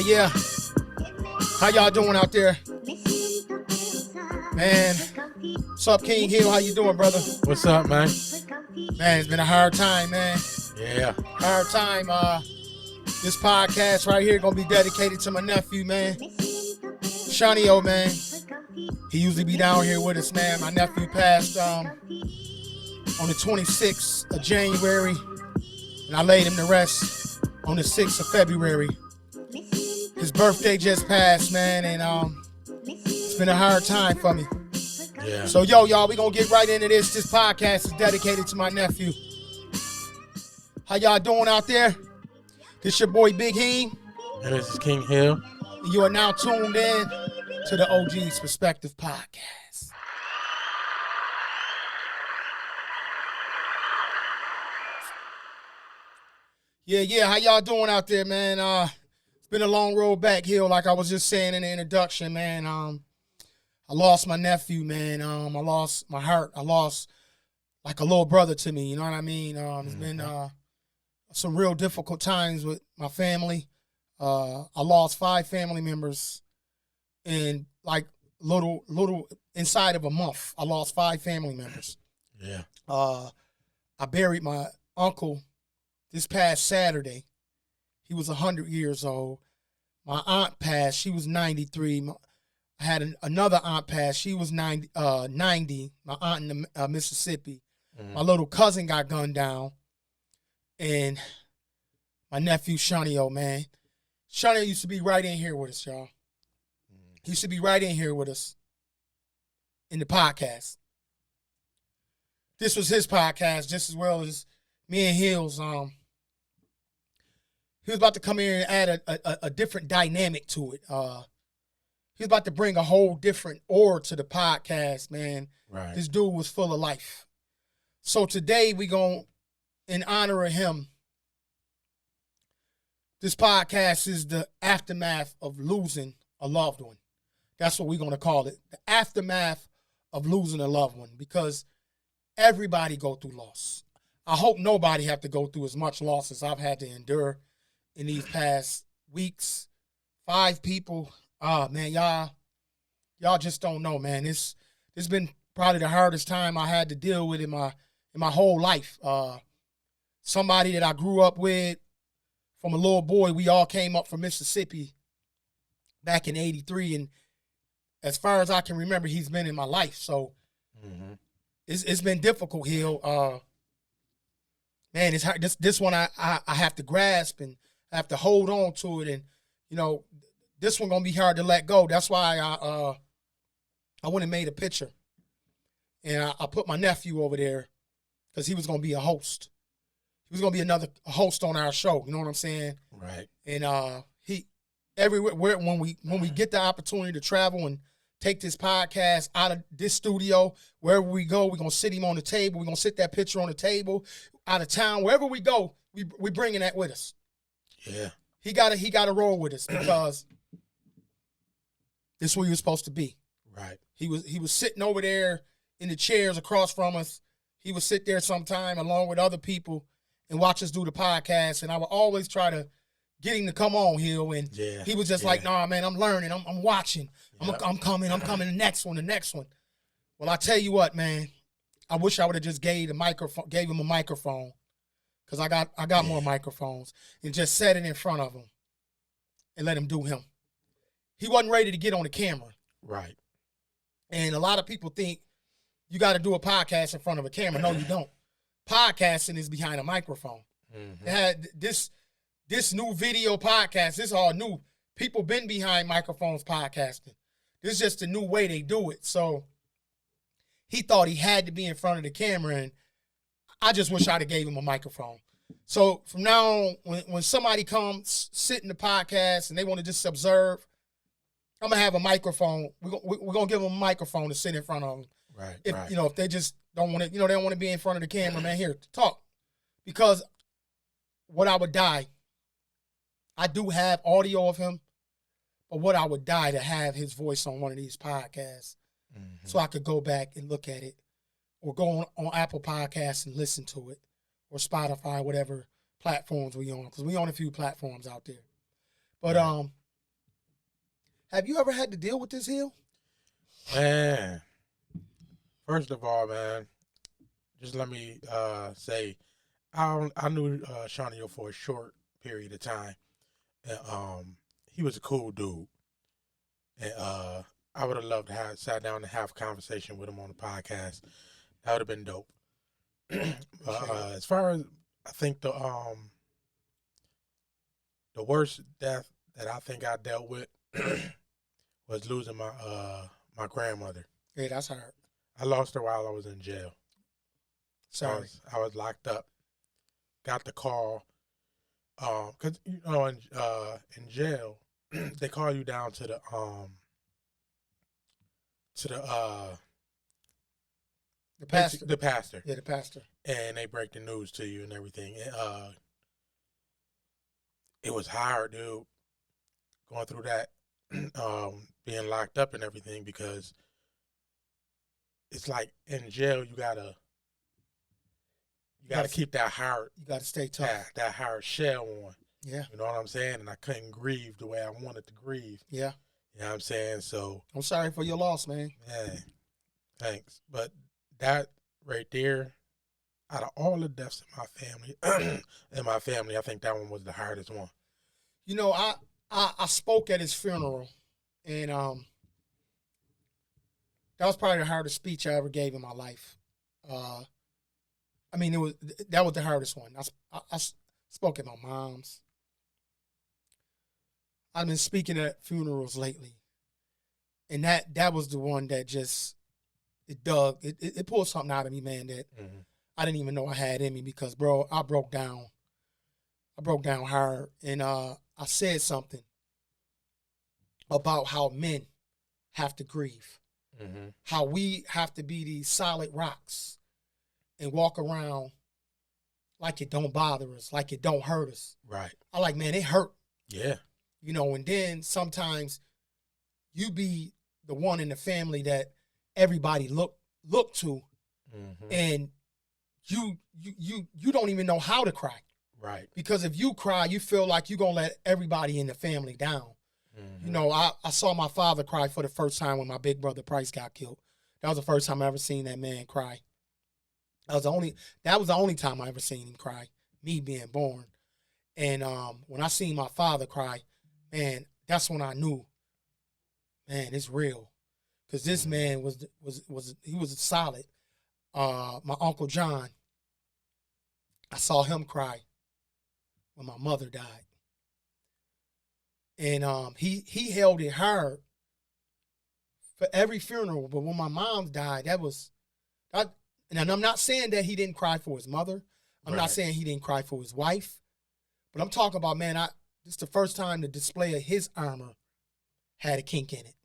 Yeah. How y'all doing out there? Man, what's up, King Hill? How you doing, brother? What's up, man? Man, it's been a hard time, man. Yeah. Hard time. This podcast right here gonna be dedicated to my nephew, man. Shawnee, old man. He usually be down here with us, man. My nephew passed on the 26th of January, and I laid him to rest on the 6th of February. His birthday just passed, man, and it's been a hard time for me. Yeah. So, y'all, we gonna get right into this. This podcast is dedicated to my nephew. How y'all doing out there? This your boy Big Heem. And this is King Hill. And you are now tuned in to the OG's Perspective Podcast. Yeah. How y'all doing out there, man? It's been a long road back, Hill, like I was just saying in the introduction, man. I lost my nephew, man. I lost my heart. I lost like a little brother to me, you know what I mean? It's been some real difficult times with my family. I lost 5 family members in like little inside of a month. I lost 5 family members. Yeah. I buried my uncle this past Saturday. He was 100 years old. My aunt passed. She was 93. I had another aunt pass. She was 90. My aunt in Mississippi. Mm-hmm. My little cousin got gunned down. And my nephew, Shawnee, old man. Shawnee used to be right in here with us, y'all. He used to be right in here with us in the podcast. This was his podcast just as well as me and Hill's. He was about to come in and add a different dynamic to it. He was about to bring a whole different aura to the podcast, man. Right. This dude was full of life. So today we going to, in honor of him, this podcast is the aftermath of losing a loved one. That's what we're going to call it. The aftermath of losing a loved one, because everybody go through loss. I hope nobody have to go through as much loss as I've had to endure in these past weeks. 5 people. Man, y'all just don't know, man. It's been probably the hardest time I had to deal with in my whole life. Somebody that I grew up with from a little boy. We all came up from Mississippi back in '83, and as far as I can remember, he's been in my life. So it's been difficult, Hill. Man, it's hard. This one I have to grasp and I have to hold on to it, and you know, this one gonna be hard to let go. That's why I went and made a picture, and I put my nephew over there because he was gonna be a host. He was gonna be another host on our show. You know what I'm saying? Right. And he everywhere when we get the opportunity to travel and take this podcast out of this studio, wherever we go, we're gonna sit him on the table. We're gonna sit that picture on the table. Out of town, wherever we go, we bringing that with us. Yeah. He gotta roll with us because this is where he was supposed to be. Right. He was sitting over there in the chairs across from us. He would sit there sometime along with other people and watch us do the podcast. And I would always try to get him to come on, Hill. And he was just like, nah, man, I'm learning. I'm watching. I'm coming. The next one. Well, I tell you what, man, I wish I would have just gave him a microphone. Because I got more microphones, and just set it in front of him and let him do him. He wasn't ready to get on the camera. Right. And a lot of people think you got to do a podcast in front of a camera. No, you don't. Podcasting is behind a microphone. Mm-hmm. It had this new video podcast, this is all new. People been behind microphones podcasting. This is just a new way they do it. So he thought he had to be in front of the camera, and I just wish I'd have gave him a microphone. So from now on, when somebody comes, sit in the podcast, and they want to just observe, I'm going to have a microphone. We're going to give them a microphone to sit in front of them. Right, If they just don't want to, they don't want to be in front of the camera, man, here, talk. Because what I would die, I do have audio of him, but what I would die to have his voice on one of these podcasts so I could go back and look at it, or go on Apple Podcasts and listen to it, or Spotify, whatever platforms we on, because we on a few platforms out there. But Right. have you ever had to deal with this, Hill? Man, first of all, man, just let me say, I knew Shawnee for a short period of time, and he was a cool dude, and I would have loved to have sat down and have a conversation with him on the podcast. That would have been dope. As far as I think the worst death that I think I dealt with was losing my grandmother. Yeah, that's hard. I lost her while I was in jail. Sorry. I was locked up. Got the call, cause in jail they call you down to the The pastor. the pastor, Yeah, the pastor. and they break the news to you and everything. It was hard, dude, going through that, being locked up and everything, because it's like in jail you gotta keep that heart, You got to stay tough. that hard shell on. Yeah. You know what I'm saying? And I couldn't grieve the way I wanted to grieve. Yeah. You know what I'm saying? So, I'm sorry for your loss, man. yeah, thanks. But that right there, out of all the deaths in my family, I think that one was the hardest one. You know, I spoke at his funeral, and that was probably the hardest speech I ever gave in my life. I mean, that was the hardest one. I spoke at my mom's. I've been speaking at funerals lately, and that was the one that just it pulled something out of me, man, that I didn't even know I had in me, because, bro, I broke down. I broke down hard, and I said something about how men have to grieve, how we have to be these solid rocks and walk around like it don't bother us, like it don't hurt us. Right. I like, man, it hurt. Yeah. You know, and then sometimes you be the one in the family that everybody look to, and you don't even know how to cry. Right. Because if you cry, you feel like you're going to let everybody in the family down. You know, I saw my father cry for the first time when my big brother Price got killed. That was the first time I ever seen that man cry. That was the only time I ever seen him cry, me being born. And when I seen my father cry, man, that's when I knew, man, it's real. Because this man was solid. My Uncle John, I saw him cry when my mother died. And he held it hard for every funeral. But when my mom died, and I'm not saying that he didn't cry for his mother. I'm not saying he didn't cry for his wife. But I'm talking about, man, this is the first time the display of his armor had a kink in it.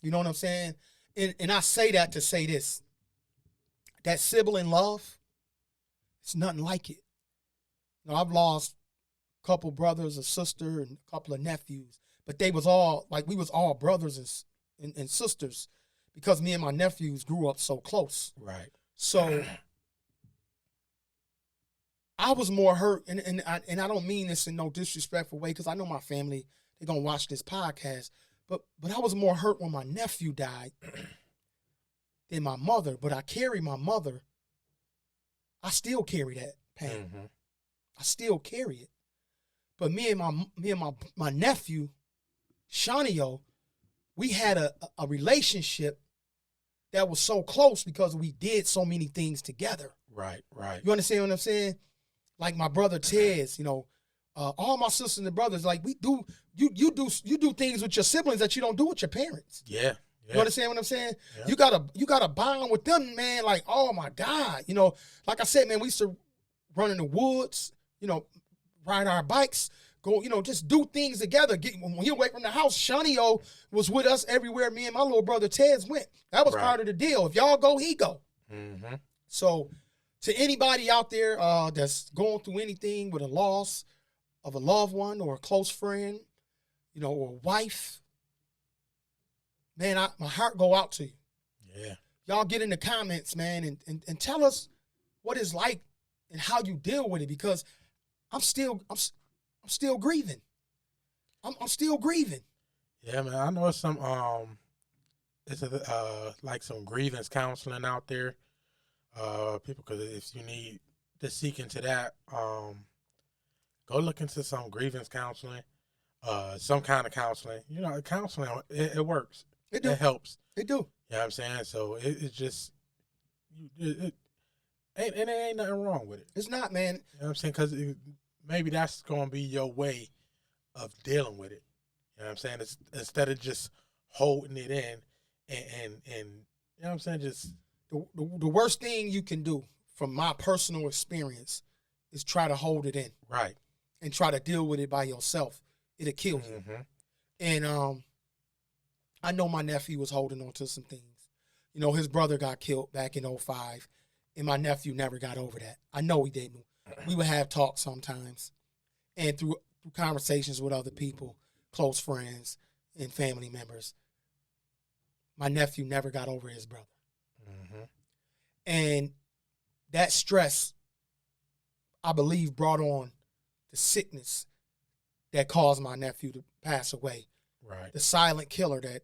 You know what I'm saying? And I say that to say this. That sibling love, it's nothing like it. You know, I've lost a couple brothers, a sister, and a couple of nephews. But we was all brothers and sisters, because me and my nephews grew up so close. Right. So I was more hurt, and I don't mean this in no disrespectful way, because I know my family, they're going to watch this podcast. But I was more hurt when my nephew died than my mother. But I carry my mother. I still carry that pain. I still carry it. But me and my nephew, Shawnee, we had a relationship that was so close because we did so many things together. Right. You understand what I'm saying? Like my brother Tez, you know, all my sisters and brothers, like you do things with your siblings that you don't do with your parents. Yeah. You understand what I'm saying? Yeah. You gotta bond with them, man. Like, oh my God, you know, like I said, man, we used to run in the woods, you know, ride our bikes, go, you know, just do things together. When he away from the house, Shawnee was with us everywhere. Me and my little brother Tez went. That was part of the deal. If y'all go, he go. So, to anybody out there that's going through anything with a loss of a loved one or a close friend, you know, or a wife, man, my heart go out to you. Yeah. Y'all get in the comments, man, and tell us what it's like and how you deal with it, because I'm still grieving. I'm still grieving. Yeah, man. I know some it's like some grievance counseling out there. People, because if you need to seek into that, go look into some grievance counseling, some kind of counseling. You know, counseling it works. It do. It helps. It do. You know what I'm saying? So it's just it ain't nothing wrong with it. It's not, man. You know what I'm saying? Because maybe that's gonna be your way of dealing with it. You know what I'm saying? Instead of just holding it in and you know what I'm saying, just the worst thing you can do, from my personal experience, is try to hold it in. Right. And try to deal with it by yourself. It'll kill you. Mm-hmm. And I know my nephew was holding on to some things. You know, his brother got killed back in 2005, and my nephew never got over that. I know he didn't. We would have talks sometimes, and through conversations with other people, close friends and family members, my nephew never got over his brother. Mm-hmm. And that stress, I believe, brought on the sickness that caused my nephew to pass away. Right. The silent killer that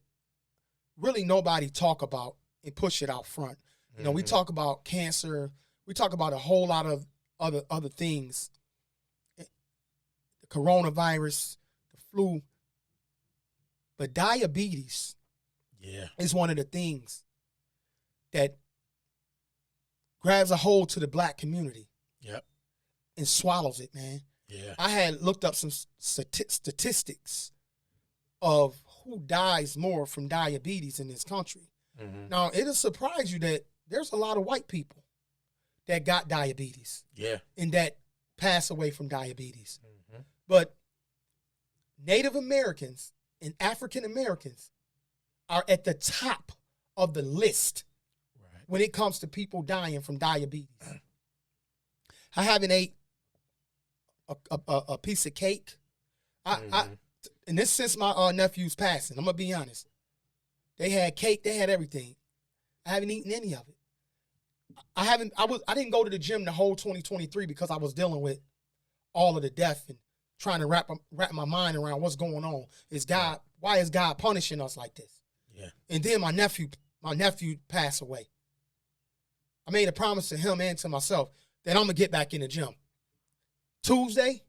really nobody talk about and push it out front. You know, we talk about cancer. We talk about a whole lot of other things. The coronavirus, the flu. But diabetes is one of the things that grabs a hold to the black community. Yep. And swallows it, man. Yeah. I had looked up some statistics of who dies more from diabetes in this country. Mm-hmm. Now, it'll surprise you that there's a lot of white people that got diabetes. Yeah. And that pass away from diabetes. Mm-hmm. But Native Americans and African Americans are at the top of the list when it comes to people dying from diabetes. I haven't ate a piece of cake. And this since my nephew's passing, I'm gonna be honest. They had cake, they had everything. I haven't eaten any of it. I didn't go to the gym the whole 2023 because I was dealing with all of the death and trying to wrap my mind around what's going on. Why is God punishing us like this? Yeah. And then my nephew passed away. I made a promise to him and to myself that I'm gonna get back in the gym. Tuesday,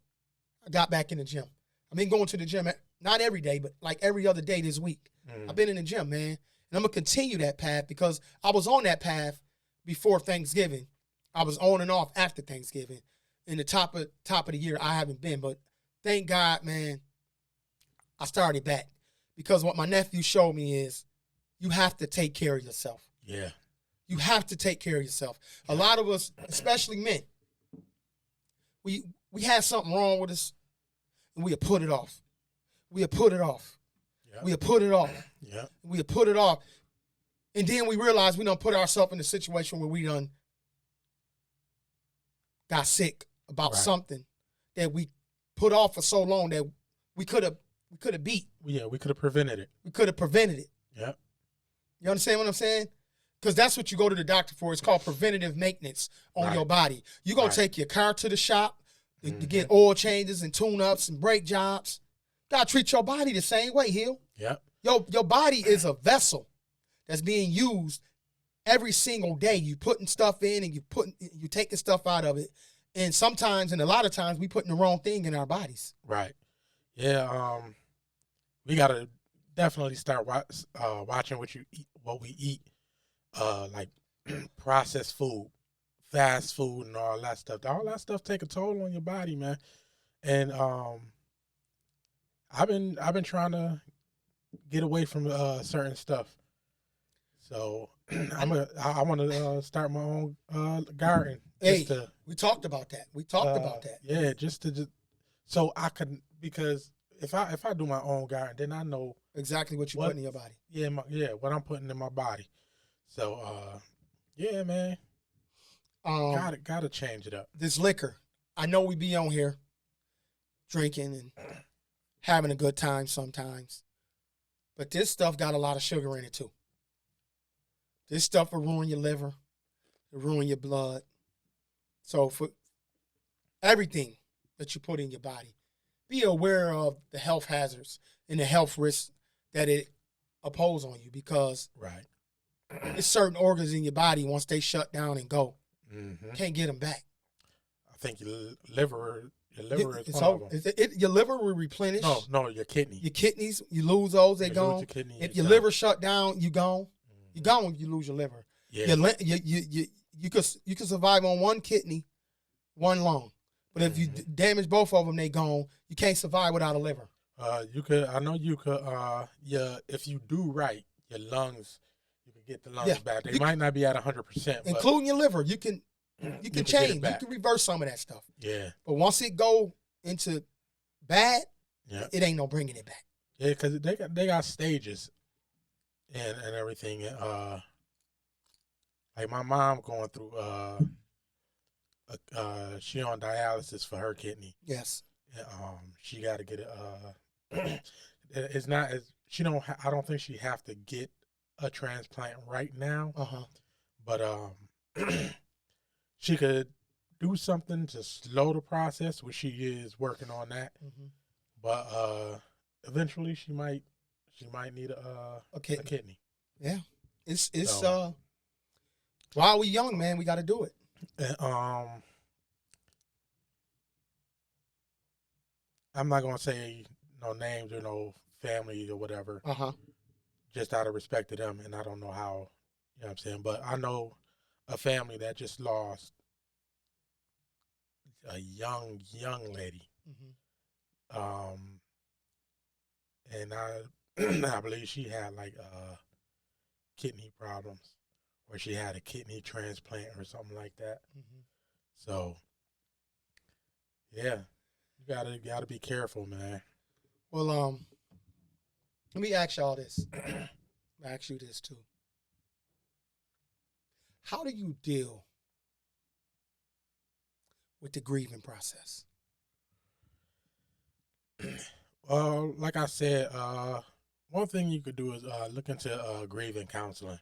I got back in the gym. I've been going to the gym, not every day, but like every other day this week. I've been in the gym, man. And I'm going to continue that path because I was on that path before Thanksgiving. I was on and off after Thanksgiving. In the top of the year, I haven't been. But thank God, man, I started back. Because what my nephew showed me is you have to take care of yourself. Yeah. You have to take care of yourself. A lot of us, especially men, we have something wrong with us, and we have put it off. We have put it off. Yep. We have put it off. Yeah. We have put it off. And then we realize we done put ourselves in a situation where we done got sick about something that we put off for so long that we could have beat. Yeah, we could have prevented it. We could have prevented it. Yep. You understand what I'm saying? Because that's what you go to the doctor for. It's called preventative maintenance on your body. You're going to take your car to the shop to get oil changes and tune-ups and brake jobs. You got to treat your body the same way, Hill. Yep. Your body is a vessel that's being used every single day. You putting stuff in and you taking stuff out of it. And sometimes, and a lot of times, we putting the wrong thing in our bodies. Right. Yeah. We got to definitely start watching what we eat. Like processed food, fast food, and all that stuff. All that stuff take a toll on your body, man. And I've been trying to get away from certain stuff. So I want to start my own garden. Hey, we talked about that. Yeah, so I can, because if I do my own garden, then I know exactly what you're putting in your body. Yeah, what I'm putting in my body. So, yeah, man, gotta change it up. This liquor, I know we be on here drinking and having a good time sometimes, but this stuff got a lot of sugar in it too. This stuff will ruin your liver, it'll ruin your blood. So for everything that you put in your body. Be aware of the health hazards and the health risks that it oppose on you, because Right. it's certain organs in your body, once they shut down and go, can't get them back. I think your liver is It's one over. of them. Your liver will replenish. No, your kidney. Your kidneys, you lose those, they You lose gone. your kidney, If it's your gone. liver shut down, you gone. You gone. You lose your liver. Yeah. You could survive on one kidney, one lung, but if you damage both of them, they gone. You can't survive without a liver. You could. I know you could. If you do right, your lungs, you could get the lungs back. They might not be at 100%, including your liver. You can change. You back. can reverse some of that stuff. Yeah. But once it go into bad, Yeah. it ain't no bringing it back. Yeah, because they got stages and everything. Like my mom going through she on dialysis for her kidney. Yes. And, she got to get it. It's not as she don't. I don't think she have to get a transplant right now. But she could do something to slow the process, which she is working on that. But eventually she might need a kidney. Yeah, it's while we young, man, we got to do it. And, I'm not gonna say no names or no family or whatever, just out of respect to them, and I don't know how. You know what I'm saying? But I know a family that just lost a young lady. And I believe she had like kidney problems, or she had a kidney transplant or something like that. So yeah, you gotta be careful, man. Well, let me ask y'all this. I'll ask you this too. How do you deal with the grieving process? Well, like I said, one thing you could do is look into grieving counseling,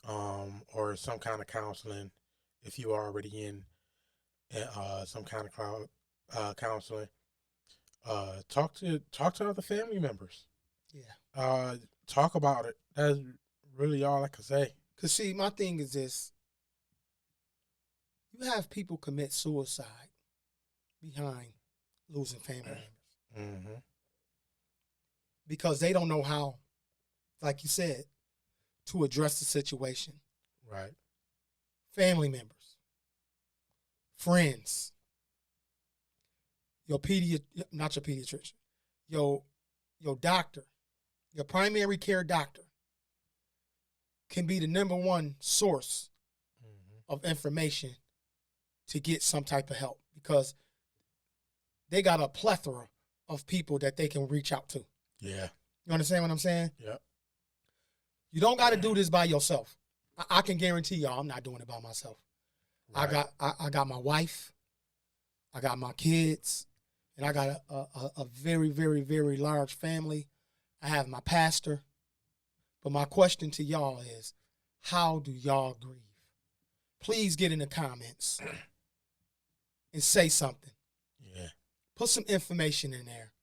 or some kind of counseling if you are already in some kind of counseling. Talk to other family members. Yeah. Talk about it. That's really all I can say. Cause see, my thing is this: you have people commit suicide behind losing family members because they don't know how, like you said, to address the situation. Right. Family members, friends, not your pediatrician, your doctor, your primary care doctor can be the number one source of information to get some type of help, because they got a plethora of people that they can reach out to. Yeah. You understand what I'm saying? Yeah. You don't got to do this by yourself. I can guarantee y'all I'm not doing it by myself. Right. I got my wife, I got my kids, and I got a very, very, very large family. I have my pastor. But my question to y'all is, how do y'all grieve? Please get in the comments and say something. Yeah. Put some information in there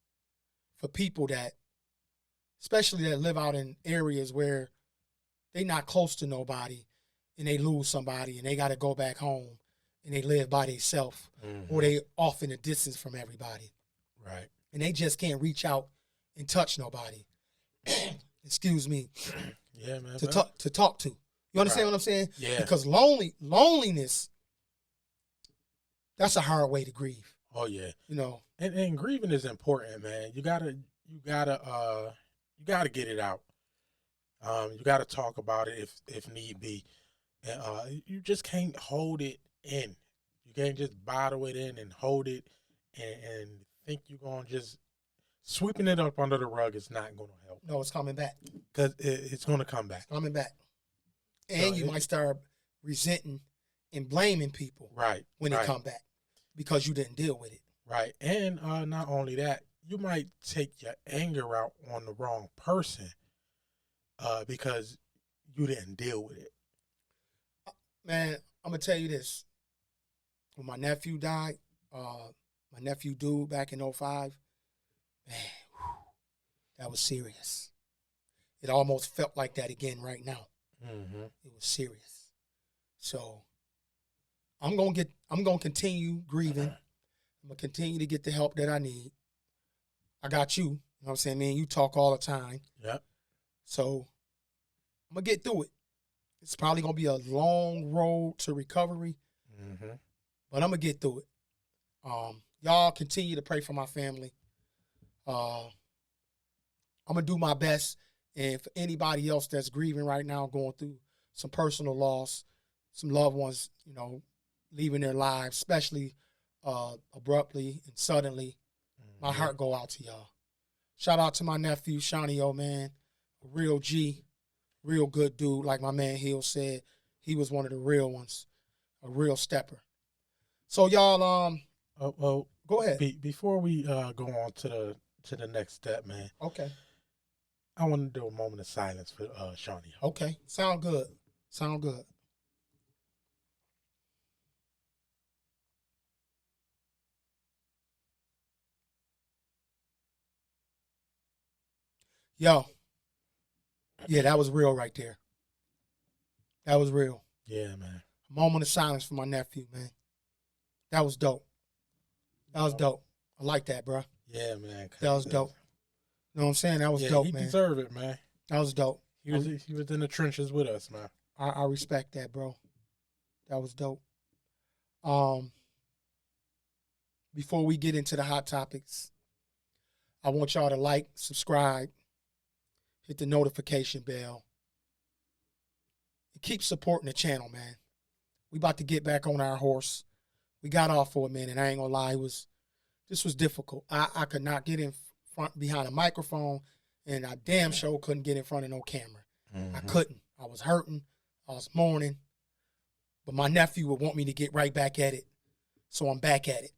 for people that, especially that live out in areas where they not close to nobody and they lose somebody and they got to go back home and they live by themselves, or they off in a distance from everybody. Right. And they just can't reach out and touch nobody. Excuse me. Yeah, man. To talk to. You understand what I'm saying? Yeah. Because loneliness, that's a hard way to grieve. Oh yeah. You know. And grieving is important, man. You gotta get it out. You gotta talk about it if need be. And you just can't hold it in. You can't just bottle it in and hold it and think you're gonna just sweeping it up under the rug is not going to help. No, it's coming back. Because it's going to come back. It's coming back. And you might start resenting and blaming people when they come back because you didn't deal with it. Right. And not only that, you might take your anger out on the wrong person because you didn't deal with it. Man, I'm going to tell you this. When my nephew died, my nephew dude back in '05, man, whew, that was serious. It almost felt like that again right now. Mm-hmm. It was serious. So I'm gonna continue grieving. I'm gonna continue to get the help that I need. I got you. You know what I'm saying, man? You talk all the time. Yep. So I'm gonna get through it. It's probably gonna be a long road to recovery, Mm-hmm. but I'm gonna get through it. Y'all continue to pray for my family. I'm gonna do my best, and for anybody else that's grieving right now, going through some personal loss, some loved ones, you know, leaving their lives, especially abruptly and suddenly, my heart go out to y'all. Shout out to my nephew, Shawnee, man, a real G, real good dude. Like my man Hill said, he was one of the real ones, a real stepper. So y'all, Well, go ahead. Before we go on to the next step, man, Okay. I want to do a moment of silence for Shawnee. Okay. Sound good. Sound good. Yo. Yeah, that was real right there. That was real. Yeah, man. A moment of silence for my nephew, man. That was dope. That was dope. I like that, bro. Yeah, man. That was dope. You know what I'm saying? That was Yeah, dope, he man. deserved it, man. That was dope. He was in the trenches with us, man. I respect that, bro. That was dope. Before we get into the hot topics, I want y'all to like, subscribe, hit the notification bell, and keep supporting the channel, man. We about to get back on our horse. We got off for a minute. I ain't gonna lie, this was difficult. I could not get in front behind a microphone, and I damn sure couldn't get in front of no camera. Mm-hmm. I couldn't. I was hurting. I was mourning. But my nephew would want me to get right back at it. So I'm back at it.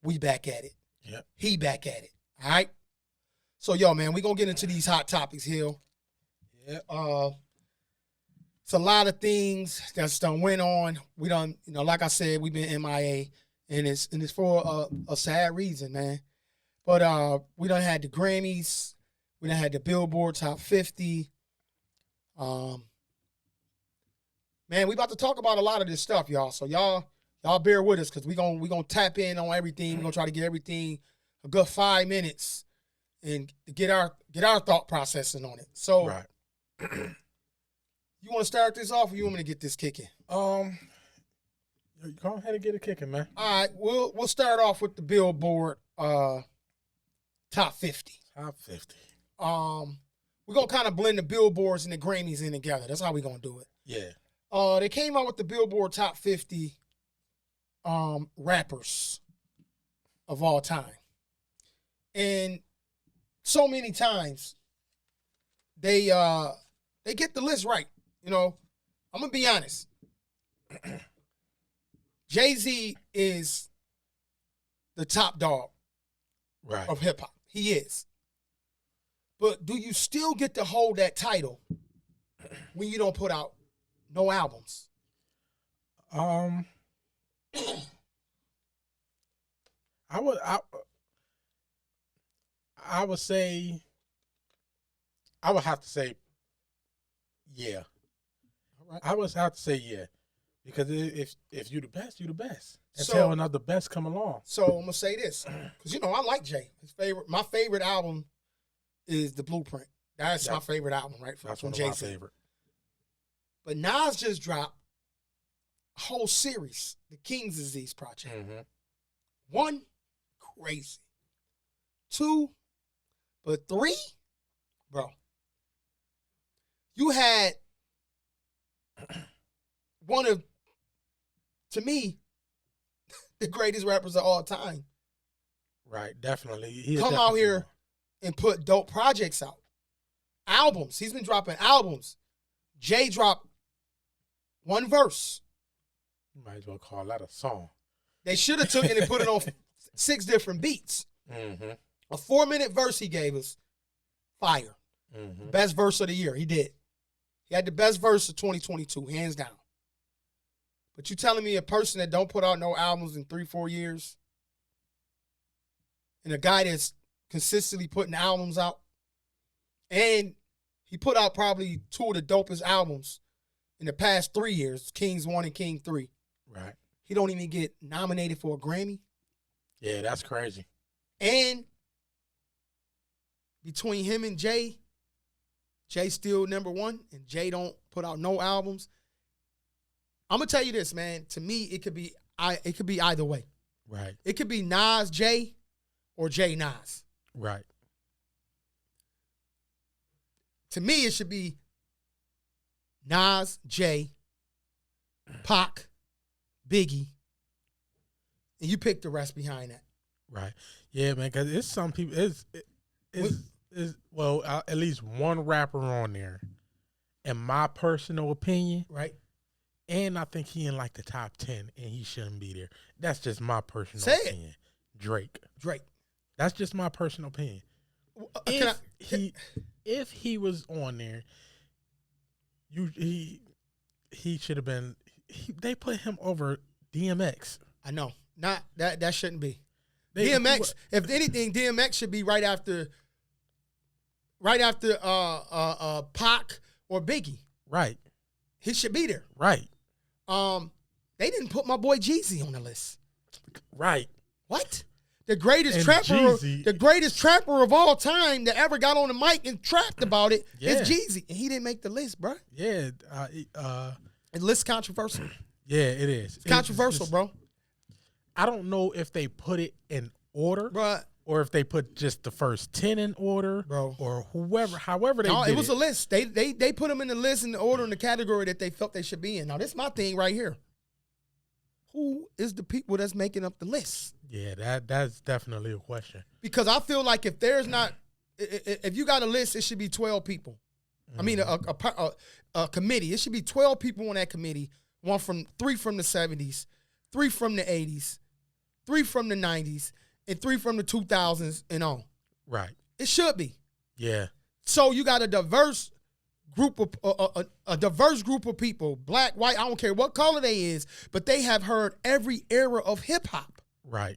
We back at it. Yep. He back at it. All right? So, yo, man, we going to get into these hot topics, Hill. Yep. It's a lot of things that's done went on. We done, you know, like I said, we've been MIA, and it's for a sad reason, man. But we done had the Grammys. We done had the Billboard Top 50. Man, we about to talk about a lot of this stuff, y'all. So y'all bear with us, because we gonna tap in on everything. We're gonna try to get everything a good 5 minutes and get our thought processing on it. So Right. you want to start this off, or you want me to get this kicking? Go ahead and get it kicking, man. All right, we'll start off with the Billboard Top 50. Top 50. We're gonna kind of blend the Billboards and the Grammys in together. That's how we're gonna do it. Yeah. They came out with the Billboard Top 50 rappers of all time. And so many times they get the list right. You know, I'm gonna be honest. Jay-Z is the top dog Right. of hip hop. He is. But do you still get to hold that title when you don't put out no albums? I would say, I would have to say, yeah. All right. I would have to say yeah, because if you the best, you the best. So- Until another best come along. So I'm gonna say this, because you know I like Jay. My favorite album is The Blueprint. That's my favorite album, right? That's from one of Jay-Z. my favorite. But Nas just dropped a whole series, the King's Disease Project. Mm-hmm. One, crazy. Two, but three, bro. You had one of, to me, the greatest rappers of all time Right, definitely. He come out here and put dope projects out. Albums. He's been dropping albums. Jay dropped one verse. You might as well call that a song. They should have took it and put it on 6 different beats. Mm-hmm. A 4-minute verse he gave us. Fire. Mm-hmm. Best verse of the year. He did. He had the best verse of 2022, hands down. But you telling me a person that don't put out no albums in 3-4 years and a guy that's consistently putting albums out. And he put out probably 2 of the dopest albums in the past 3 years, Kings 1 and King 3. Right. He don't even get nominated for a Grammy. Yeah, that's crazy. And between him and Jay, Jay's still number 1, and Jay don't put out no albums. I'm gonna tell you this, man. To me, it could be either way. Right. It could be Nas Jay or Jay Nas. Right. To me, it should be Nas, Jay, Pac, Biggie, and you pick the rest behind that. Right. Yeah, man. Because it's some people. It's at least one rapper on there, in my personal opinion. Right. And I think he in like the top 10, and he shouldn't be there. That's just my personal Say opinion. it. Drake. That's just my personal opinion. If he was on there, he should have been. They put him over DMX. I know. Not that shouldn't be. DMX. If anything, DMX should be right after Pac or Biggie. Right. He should be there. Right. They didn't put my boy Jeezy on the list. Right. What? The greatest trapper of all time that ever got on the mic and trapped about it is Jeezy, and he didn't make the list, bro. Yeah. The list's controversial. Yeah, it is. It's controversial, bro. I don't know if they put it in order, Bro. or if they put just the first 10 in order, bro, or however they did it was a list. They put them in the list in the order in the category that they felt they should be in. Now, this is my thing right here. Who is the people that's making up the list? Yeah, that's definitely a question. Because I feel like if you got a list, it should be 12 people. Mm-hmm. I mean, a committee. It should be 12 people on that committee. 3 from the 70s, 3 from the 80s, 3 from the 90s, and 3 from the 2000s and on. Right. It should be. Yeah. So you got a diverse group of people, black, white, I don't care what color they is, but they have heard every era of hip hop. Right.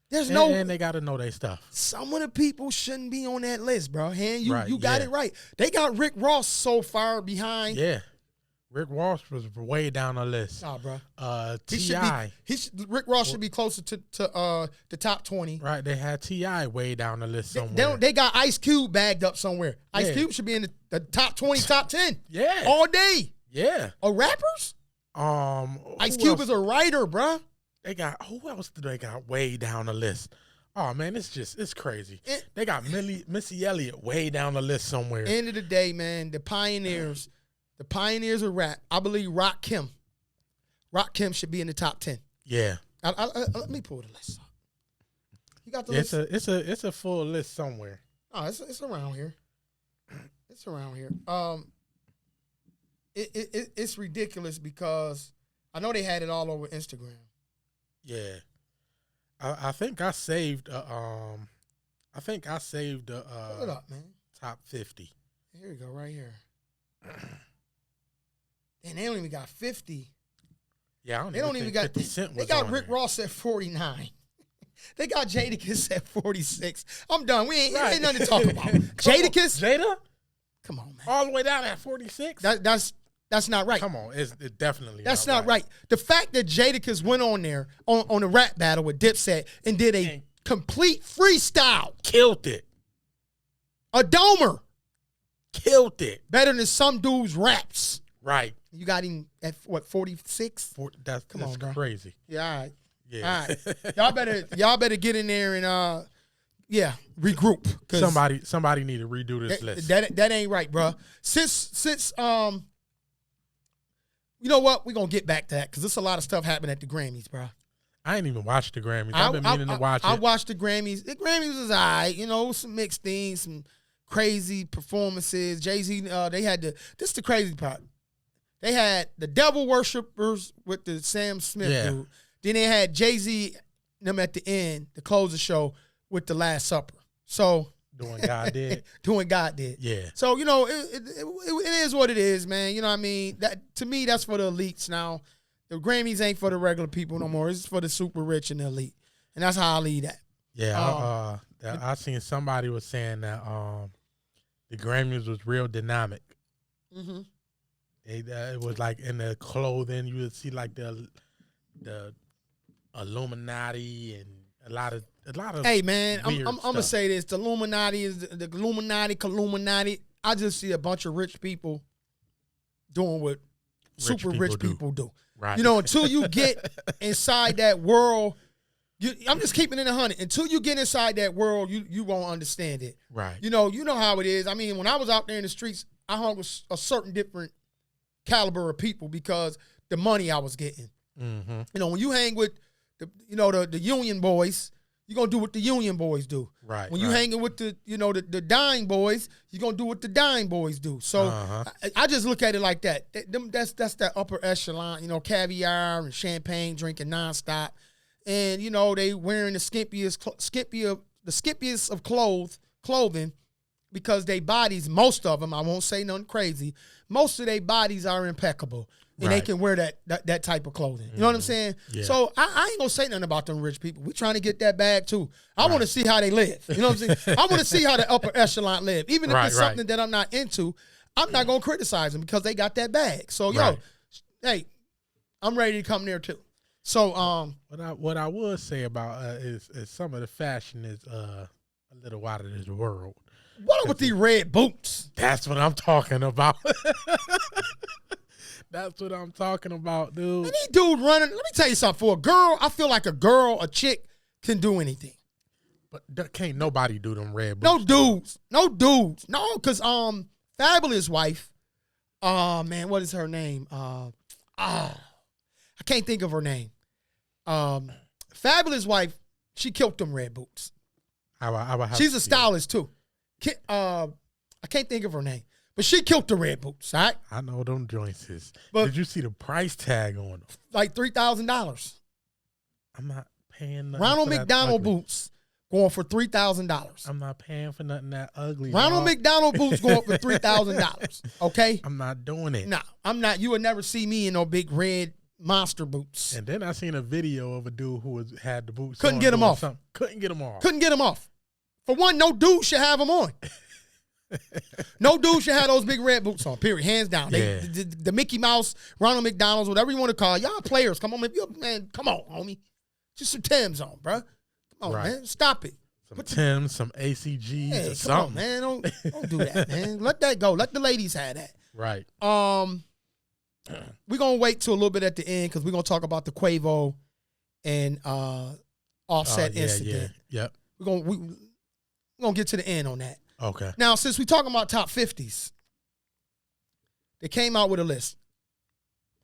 And they got to know their stuff. Some of the people shouldn't be on that list, bro. You got it right. They got Rick Ross so far behind. Yeah. Rick Ross was way down the list. Nah, bro. T.I. Rick Ross should be closer to the top 20. Right. They had T.I. way down the list somewhere. They got Ice Cube bagged up somewhere. Ice Cube should be in the top 20, top 10. Yeah. All day. Yeah. Or rappers? Ice Cube is a writer, bro. Who else do they got way down the list? Oh, man, it's crazy. They got Missy Elliott way down the list somewhere. End of the day, man, the pioneers of rap, I believe Rock Kim should be in the top 10. Yeah. Let me pull the list up. You got the list? It's a full list somewhere. Oh, it's around here. It's around here. It's ridiculous because I know they had it all over Instagram. Yeah. I think I saved Pull it up, man. Top 50. Here we go, right here. And they don't even got 50. Yeah, they don't even got 50 Cent was they got on Rick there. Ross at 49. They got Jadakiss at 46. I'm done. Ain't nothing to talk about. Jadakiss? Jada? Come on, man. All the way down at 46? That's not right. Come on, it's definitely that's not right. The fact that Jadakiss went on there on a rap battle with Dipset and did a complete freestyle. Killed it. A domer. Killed it. Better than some dudes' raps. Right. You got him at what, 46? That's crazy. Yeah, all right. Yeah. All right. Y'all better get in there and regroup. Somebody need to redo this list. That ain't right, bro. Since you know what? We're gonna get back to that because there's a lot of stuff happening at the Grammys, bro. I ain't even watched the Grammys. I've been meaning to watch it. I watched the Grammys. The Grammys was all right, some mixed things, some crazy performances. Jay-Z, this is the crazy part. They had the Devil Worshippers with the Sam Smith dude. Then they had Jay-Z them at the end to close the show with the Last Supper. So doing God did. Doing God did. Yeah. So, it is what it is, man. You know what I mean? That to me, that's for the elites now. The Grammys ain't for the regular people no more. It's for the super rich and the elite. And that's how I leave that. Yeah, I seen somebody was saying that the Grammys was real dynamic. Mm-hmm. It was like in the clothing, you would see like the Illuminati and a lot of. Hey man, I'm weird gonna stuff. say this: the Illuminati is the Illuminati. I just see a bunch of rich people doing what super rich people do. Right. You know, until you get inside that world, I'm just keeping it 100. Until you get inside that world, you won't understand it. Right. You know how it is. I mean, when I was out there in the streets, I hung with a certain different caliber of people because the money I was getting. Mm-hmm. You know, when you hang with the union boys, you're going to do what the union boys do. Right. When you hanging with the dime boys, you're going to do what the dime boys do. So I just look at it like that. That's that upper echelon, caviar and champagne drinking nonstop. And, they wearing the skimpiest of clothing because they bodies, most of them, I won't say nothing crazy, most of their bodies are impeccable. And they can wear that type of clothing. You know what I'm saying? Yeah. So I ain't gonna say nothing about them rich people. We trying to get that bag too. I want to see how they live. You know what I'm saying? I want to see how the upper echelon live. Even if it's something that I'm not into, I'm not gonna criticize them because they got that bag. So hey, I'm ready to come there too. So what I would say about is some of the fashion is a little out of this world. What up with these red boots? That's what I'm talking about. That's what I'm talking about, dude. And these dude running. Let me tell you something. For a girl, I feel like a chick can do anything. But can't nobody do them red boots. No dudes. No, because Fabulous wife, man, what is her name? I can't think of her name. Fabulous wife, she killed them red boots. She's a stylist too. I can't think of her name. But she killed the red boots, all right? I know them joints is. But did you see the price tag on them? Like $3,000. I'm not paying nothing Ronald for McDonald that ugly. Boots going for $3,000. I'm not paying for nothing that ugly. Ronald McDonald Boots going for $3,000. Okay? I'm not doing it. Nah, I'm not. You would never see me in no big red monster boots. And then I seen a video of a dude who had the boots. Couldn't get them off. Couldn't get them off. Couldn't get them off. For one, no dude should have them on. No dude should have those big red boots on, period. Hands down. Yeah. The Mickey Mouse, Ronald McDonald's, whatever you want to call it. Y'all players. Come on, man. Come on, homie. Just some Timbs on, bro. Come on, man. Stop it. Some Timbs, some ACGs, hey, or come something. on, man. Don't do that, man. Let that go. Let the ladies have that. Right. We're going to wait till a little bit at the end because we're going to talk about the Quavo and Offset incident. Yeah. Yep. We're going to get to the end on that. Okay. Now, since we're talking about top 50s, they came out with a list.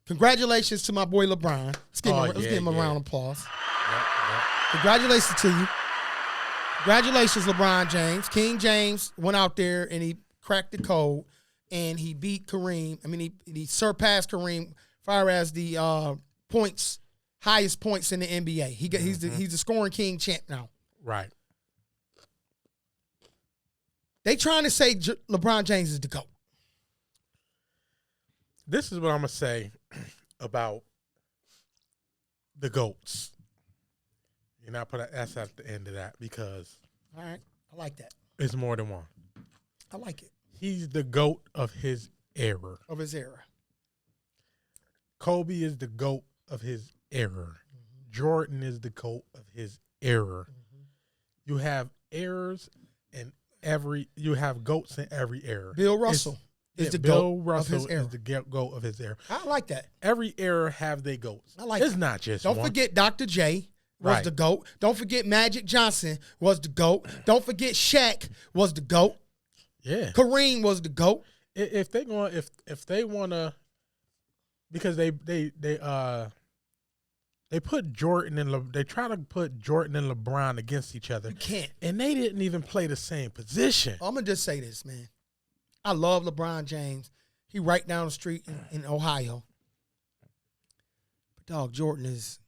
Congratulations to my boy LeBron. Let's give him a round of applause. Yep. Congratulations to you. Congratulations, LeBron James. King James went out there and he cracked the code and he beat Kareem. I mean, he surpassed Kareem as far as the highest points in the NBA. He's the scoring king champ now. Right. They trying to say LeBron James is the GOAT. This is what I'm going to say about the GOATs. And I put an S at the end of that because all right, I like that. It's more than one. I like it. He's the GOAT of his era. Kobe is the GOAT of his era. Mm-hmm. Jordan is the GOAT of his era. Mm-hmm. You have eras in you have GOATs in every era. Bill Russell is the GOAT of his era. GOAT of his era. I like that. Every era have their GOATs. I like it's not just Don't one. forget Dr. J was the GOAT. Don't forget Magic Johnson was the GOAT. Don't forget Shaq was the GOAT. Yeah. Kareem was the GOAT. If they want to, because they put Jordan and they try to put Jordan and LeBron against each other. You can't. And they didn't even play the same position. I'm going to just say this, man. I love LeBron James. He right down the street in Ohio. But, dog, Jordan is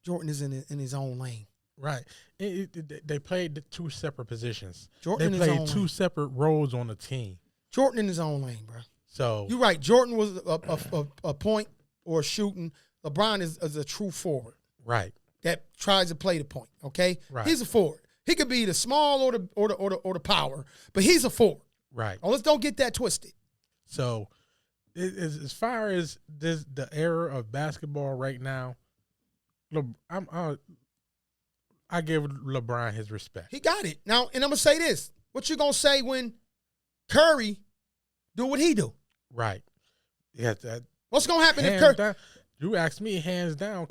in his own lane. Right. They played two separate positions. Jordan they played two separate roles on the team. Jordan in his own lane, bro. So you're right. Jordan was a point or a shooting. LeBron is a true forward. Right. That tries to play the point, okay? Right. He's a forward. He could be the small or the power, but he's a forward. Right. Oh, let's don't get that twisted. So, as far as the era of basketball right now, I give LeBron his respect. He got it. Now, and I'm going to say this. What you going to say when Curry do what he do? Right. Yeah. What's going to happen if Curry... Down, you ask me, hands down,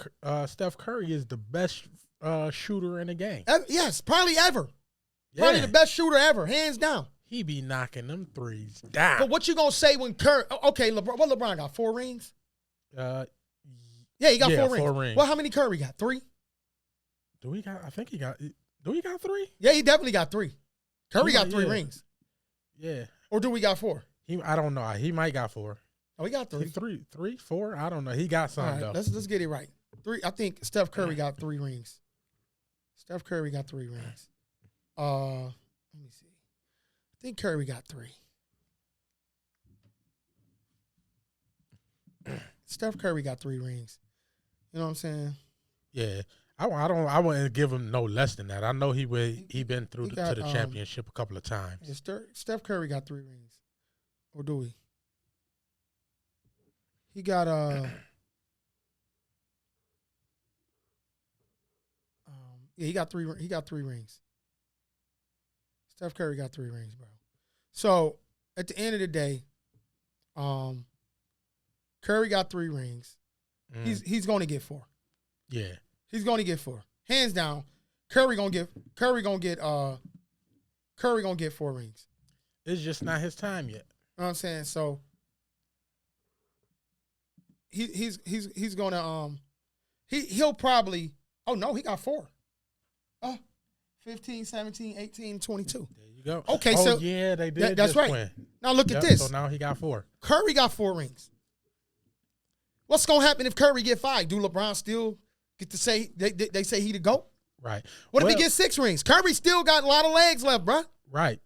Steph Curry is the best shooter in the game. Yes, probably ever. Yeah. Probably the best shooter ever, hands down. He be knocking them threes down. But what you going to say when Curry... Okay, LeBron got 4 rings? Yeah, he got 4 rings. Well, how many Curry got? 3? Do we got 3? Yeah, he definitely got 3. Curry got 3 rings. Yeah. Or do we got 4? I don't know. He might got 4. Oh, he got 3. 3, 4? I don't know. He got some, though. Let's get it right. 3. I think Steph Curry got 3 rings. Steph Curry got 3 rings. Let me see. I think Curry got 3. Steph Curry got 3 rings. You know what I'm saying? Yeah. I wouldn't give him no less than that. I know he been through to the championship a couple of times. Yeah, Steph Curry got 3 rings. Or do we? He got he got 3 rings. Steph Curry got 3 rings, bro. So at the end of the day, Curry got 3 rings. He's going to get 4. Yeah. He's going to get 4. Hands down, Curry gonna get 4 rings. It's just not his time yet. You know what I'm saying? So he's gonna he'll probably he got 4. 15, 17, 18, 22. There you go. Okay, so yeah, they did. That's right. Win. Now look at this. So now he got 4. Curry got 4 rings. What's gonna happen if Curry get 5? Do LeBron still get to say they say he the GOAT? Right. What if he gets 6 rings? Curry still got a lot of legs left, bro. Right.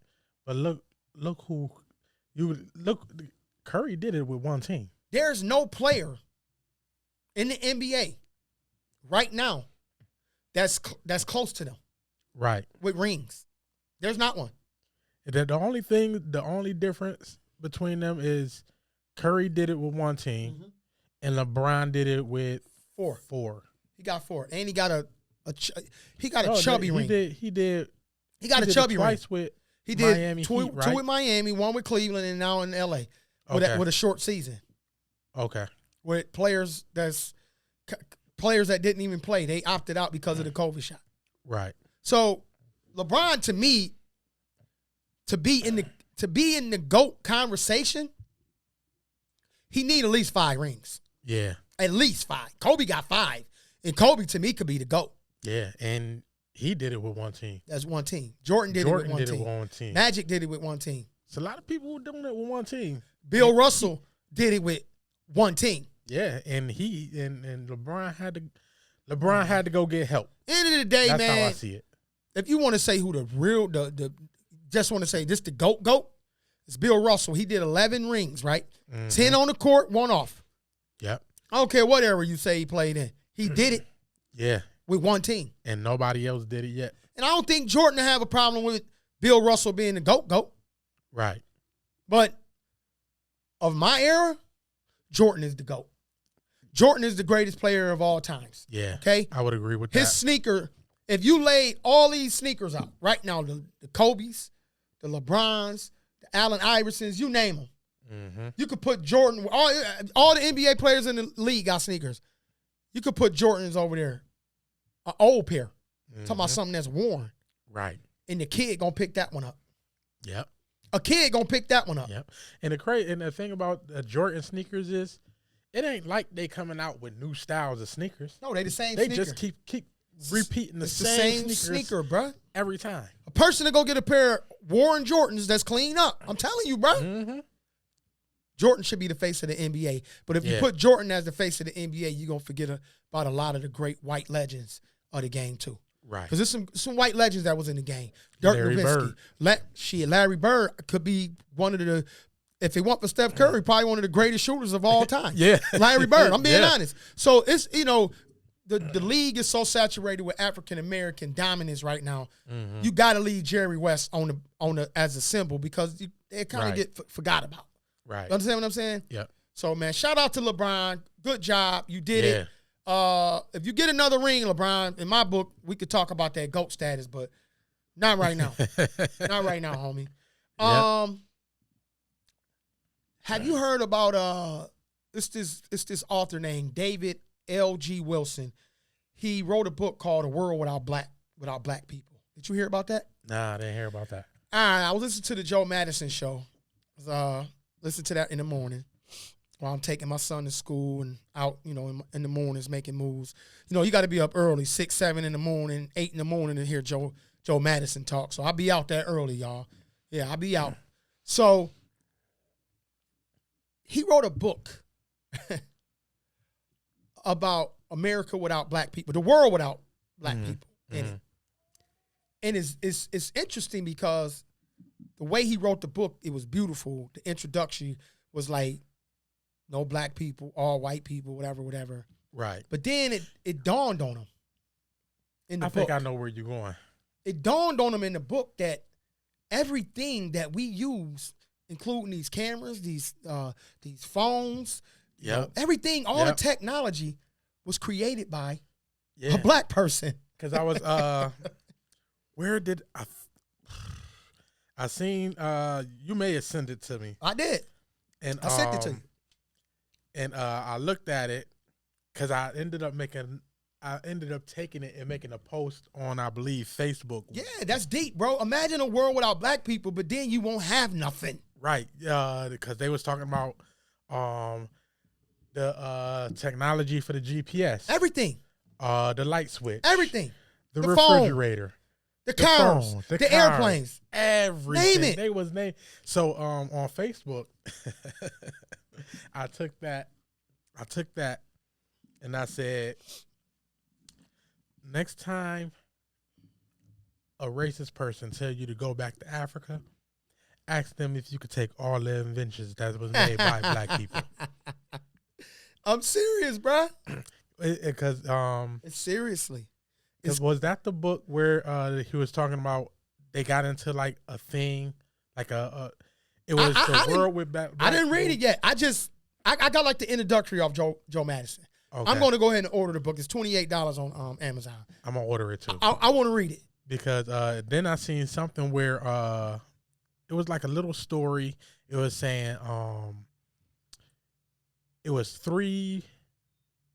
But look who Curry did it with one team. There's no player in the NBA right now that's close to them. Right. With rings. There's not one. The only difference between them is Curry did it with one team and LeBron did it with 4. He got 4. And he got a chubby ring. He got a chubby ring. Twice with he did Miami 2 Heat, right? with Miami, 1 with Cleveland, and now in LA with a short season. Okay. With players that didn't even play. They opted out because of the COVID shot. Right. So LeBron, to me, to be in the GOAT conversation, he need at least 5 rings. Yeah. At least 5. Kobe got 5. And Kobe, to me, could be the GOAT. Yeah, and he did it with one team. That's one team. Jordan did it with one team. Magic did it with one team. It's a lot of people who doing it with one team. Bill Russell did it with one team. Yeah, and LeBron had to go get help. End of the day, that's man. How I see it. If you want to say who just want to say this the GOAT, it's Bill Russell. He did 11 rings, right? 10 on the court, 1 off. Yep. I don't care what era you say he played in. He did it. Yeah. With one team. And nobody else did it yet. And I don't think Jordan will have a problem with Bill Russell being the GOAT. Right. But of my era, Jordan is the GOAT. Jordan is the greatest player of all times. Yeah. Okay? I would agree with that. His sneaker, if you laid all these sneakers out right now, the Kobe's, the LeBrons, the Allen Iversons, you name them. You could put Jordan, all the NBA players in the league got sneakers. You could put Jordans over there, an old pair. Talking about something that's worn. Right. And the kid going to pick that one up. Yep. A kid going to pick that one up. Yep. And the thing about Jordan sneakers is it ain't like they coming out with new styles of sneakers. No, they the same they sneaker. Just keep repeating the it's same sneaker, bro. Every time. A person to go get a pair of worn Jordans that's cleaned up. I'm telling you, bro. Jordan should be the face of the NBA. But if you put Jordan as the face of the NBA, you're going to forget about a lot of the great white legends of the game, too. Right. Because there's some white legends that was in the game. Dirk Nowitzki. Larry Bird could be one of the, if it weren't for Steph Curry, probably one of the greatest shooters of all time. Yeah. Larry Bird. I'm being honest. So it's, the league is so saturated with African American dominance right now. You got to leave Jerry West on the as a symbol because they kind of get forgot about. Right. You understand what I'm saying? Yep. So man, shout out to LeBron. Good job, you did it. If you get another ring, LeBron, in my book, we could talk about that GOAT status, but not right now. Not right now, homie. Have you heard about it's this author named David L.G. Wilson? He wrote a book called A World Without Black People. Did you hear about that? Nah, I didn't hear about that. All right, I was listening to the Joe Madison show. Listen to that in the morning while I'm taking my son to school and out, in the mornings making moves. You got to be up early, 6, 7 in the morning, 8 in the morning to hear Joe Madison talk. So I'll be out that early, y'all. Yeah, I'll be out. So he wrote a book about America without black people, the world without black people in it. And it's interesting because the way he wrote the book, it was beautiful. The introduction was like, no black people, all white people, whatever. Right. But then it dawned on him in the book. I think I know where you're going. It dawned on him in the book that everything that we use, including these cameras, these phones, everything, all the technology was created by a black person. Because I was, where did I seen, you may have sent it to me. I did. And I sent it to you. And I looked at it because I ended up taking it and making a post on, I believe, Facebook. Yeah, that's deep, bro. Imagine a world without black people, but then you won't have nothing. Right. Because they was talking about the technology for the GPS. Everything. The light switch. Everything. The refrigerator. Phone. The cars. The airplanes. Everything. Name it. They was named. So on Facebook, I took that and I said, next time a racist person tell you to go back to Africa, ask them if you could take all the inventions that was made by black people. I'm serious, bro. Because seriously. Was that the book where he was talking about they got into like a thing, like it was the world with black I didn't read it yet. I got like the introductory of Joe Madison. Okay. I'm going to go ahead and order the book. It's $28 on Amazon. I'm going to order it too. I want to read it. Because then I seen something where it was like a little story. It was saying it was 3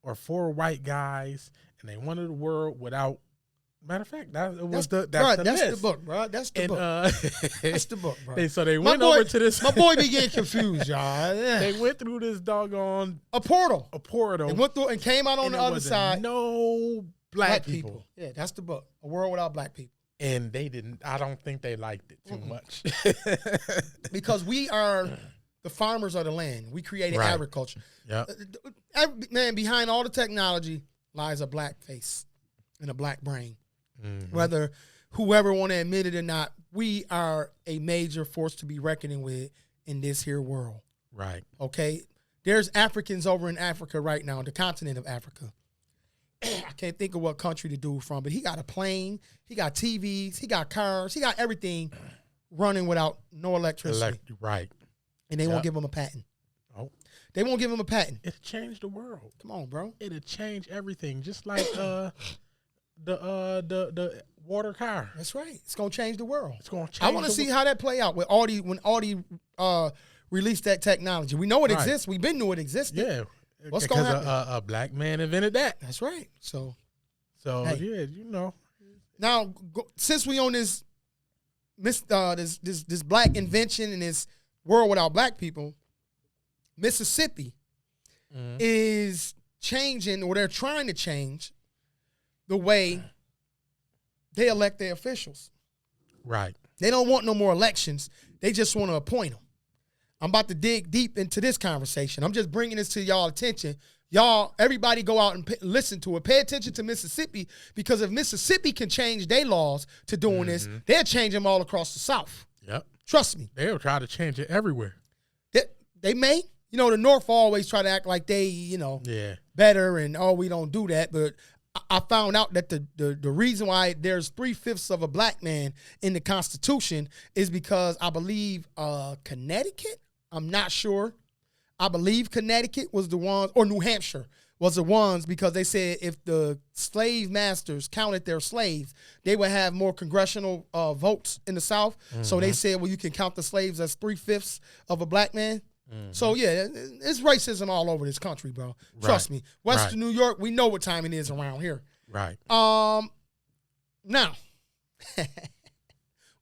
or 4 white guys and they wanted the world without. Matter of fact, that's the list. The book, bro. That's the book. That's the book, bro. So they went over to this. My boy be getting confused, y'all. Yeah. They went through this doggone a portal. They went through and came out on the other side. No black people. Yeah, that's the book. A world without black people. And they didn't. I don't think they liked it too much. Because we are the farmers of the land. We created agriculture. Yeah. Man, behind all the technology lies a black face and a black brain. Mm-hmm. Whether whoever want to admit it or not, we are a major force to be reckoning with in this here world. Right. Okay? There's Africans over in Africa right now, the continent of Africa. I can't think of what country the dude from, but he got a plane, he got TVs, he got cars, he got everything running without no electricity. Right. And they won't give him a patent. Oh. They won't give him a patent. It'll change the world. Come on, bro. It'll change everything. Just like the water car. That's right. It's gonna change the world. It's gonna change. I want to see how that play out with when Audi released that technology. We know it exists. We've been knew it existed. Yeah. What's gonna happen? A black man invented that. That's right. So hey. Yeah, you know. Now, since we on this black invention and this world without black people, Mississippi is changing, or they're trying to change the way they elect their officials. Right. They don't want no more elections. They just want to appoint them. I'm about to dig deep into this conversation. I'm just bringing this to y'all attention. Y'all, everybody go out and listen to it. Pay attention to Mississippi, because if Mississippi can change their laws to doing this, they'll change them all across the South. Yep. Trust me. They'll try to change it everywhere. They may. You know, the North always try to act like they, better, and we don't do that. But I found out that the reason why there's 3/5 of a black man in the Constitution is because I believe Connecticut, I'm not sure. I believe Connecticut was the ones, or New Hampshire was the ones, because they said if the slave masters counted their slaves, they would have more congressional votes in the South. Mm-hmm. So they said, well, you can count the slaves as 3/5 of a black man. Mm-hmm. So, yeah, it's racism all over this country, bro. Trust me. Western New York, we know what time it is around here. Right. Now,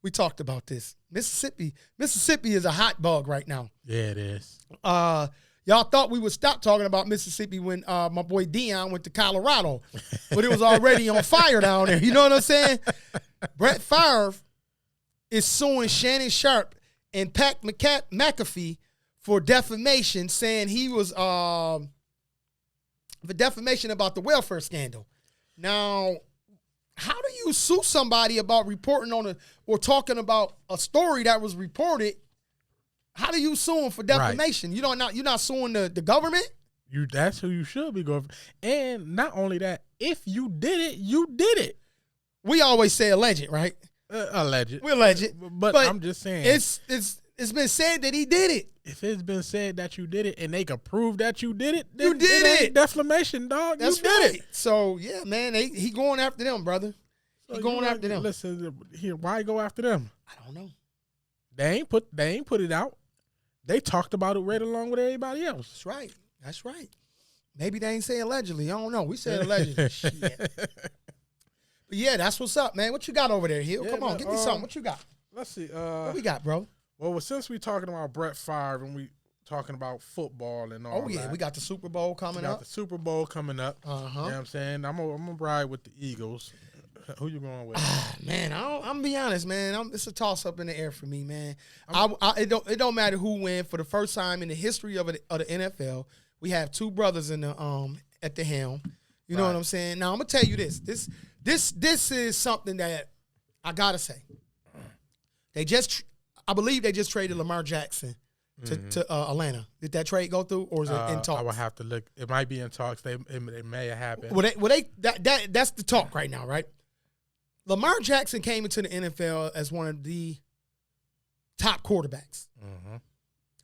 we talked about this. Mississippi is a hot bug right now. Yeah, it is. Y'all thought we would stop talking about Mississippi when my boy Dion went to Colorado, but it was already on fire down there. You know what I'm saying? Brett Favre is suing Shannon Sharp and Pat McAfee for defamation, saying he was for defamation about the welfare scandal. Now, how do you sue somebody about reporting on or talking about a story that was reported? How do you sue them for defamation? Right. You're not suing the government? That's who you should be going for. And not only that, if you did it, you did it. We always say alleged, right? Alleged. We're alleged. But I'm just saying. It's been said that he did it. If it's been said that you did it and they can prove that you did it, then you did it. Ain't defamation, dog. That's you did right. it. So, yeah, man, he going after them, brother. He going after them. Listen, here, why go after them? I don't know. They ain't put it out. They talked about it right along with everybody else. That's right. Maybe they ain't saying allegedly. I don't know. We said allegedly. Shit. But yeah, that's what's up, man. What you got over there, Hill? Come on, give me something. What you got? Let's see. What we got, bro? Well, since we talking about Brett Favre and we talking about football and all that. Oh, yeah. We got the Super Bowl coming up. The Super Bowl coming up. You know what I'm saying? I'm gonna ride with the Eagles. Who you going with? Man, I'm gonna be honest, man. It's a toss up in the air for me, man. It don't matter who win. For the first time in the history of the NFL, we have two brothers in the at the helm. You know what I'm saying? Now I'm gonna tell you this. This is something that I gotta say. I believe they just traded Lamar Jackson to Atlanta. Did that trade go through, or is it in talks? I will have to look. It might be in talks. It may have happened. That's the talk right now, right? Lamar Jackson came into the NFL as one of the top quarterbacks. Mm-hmm.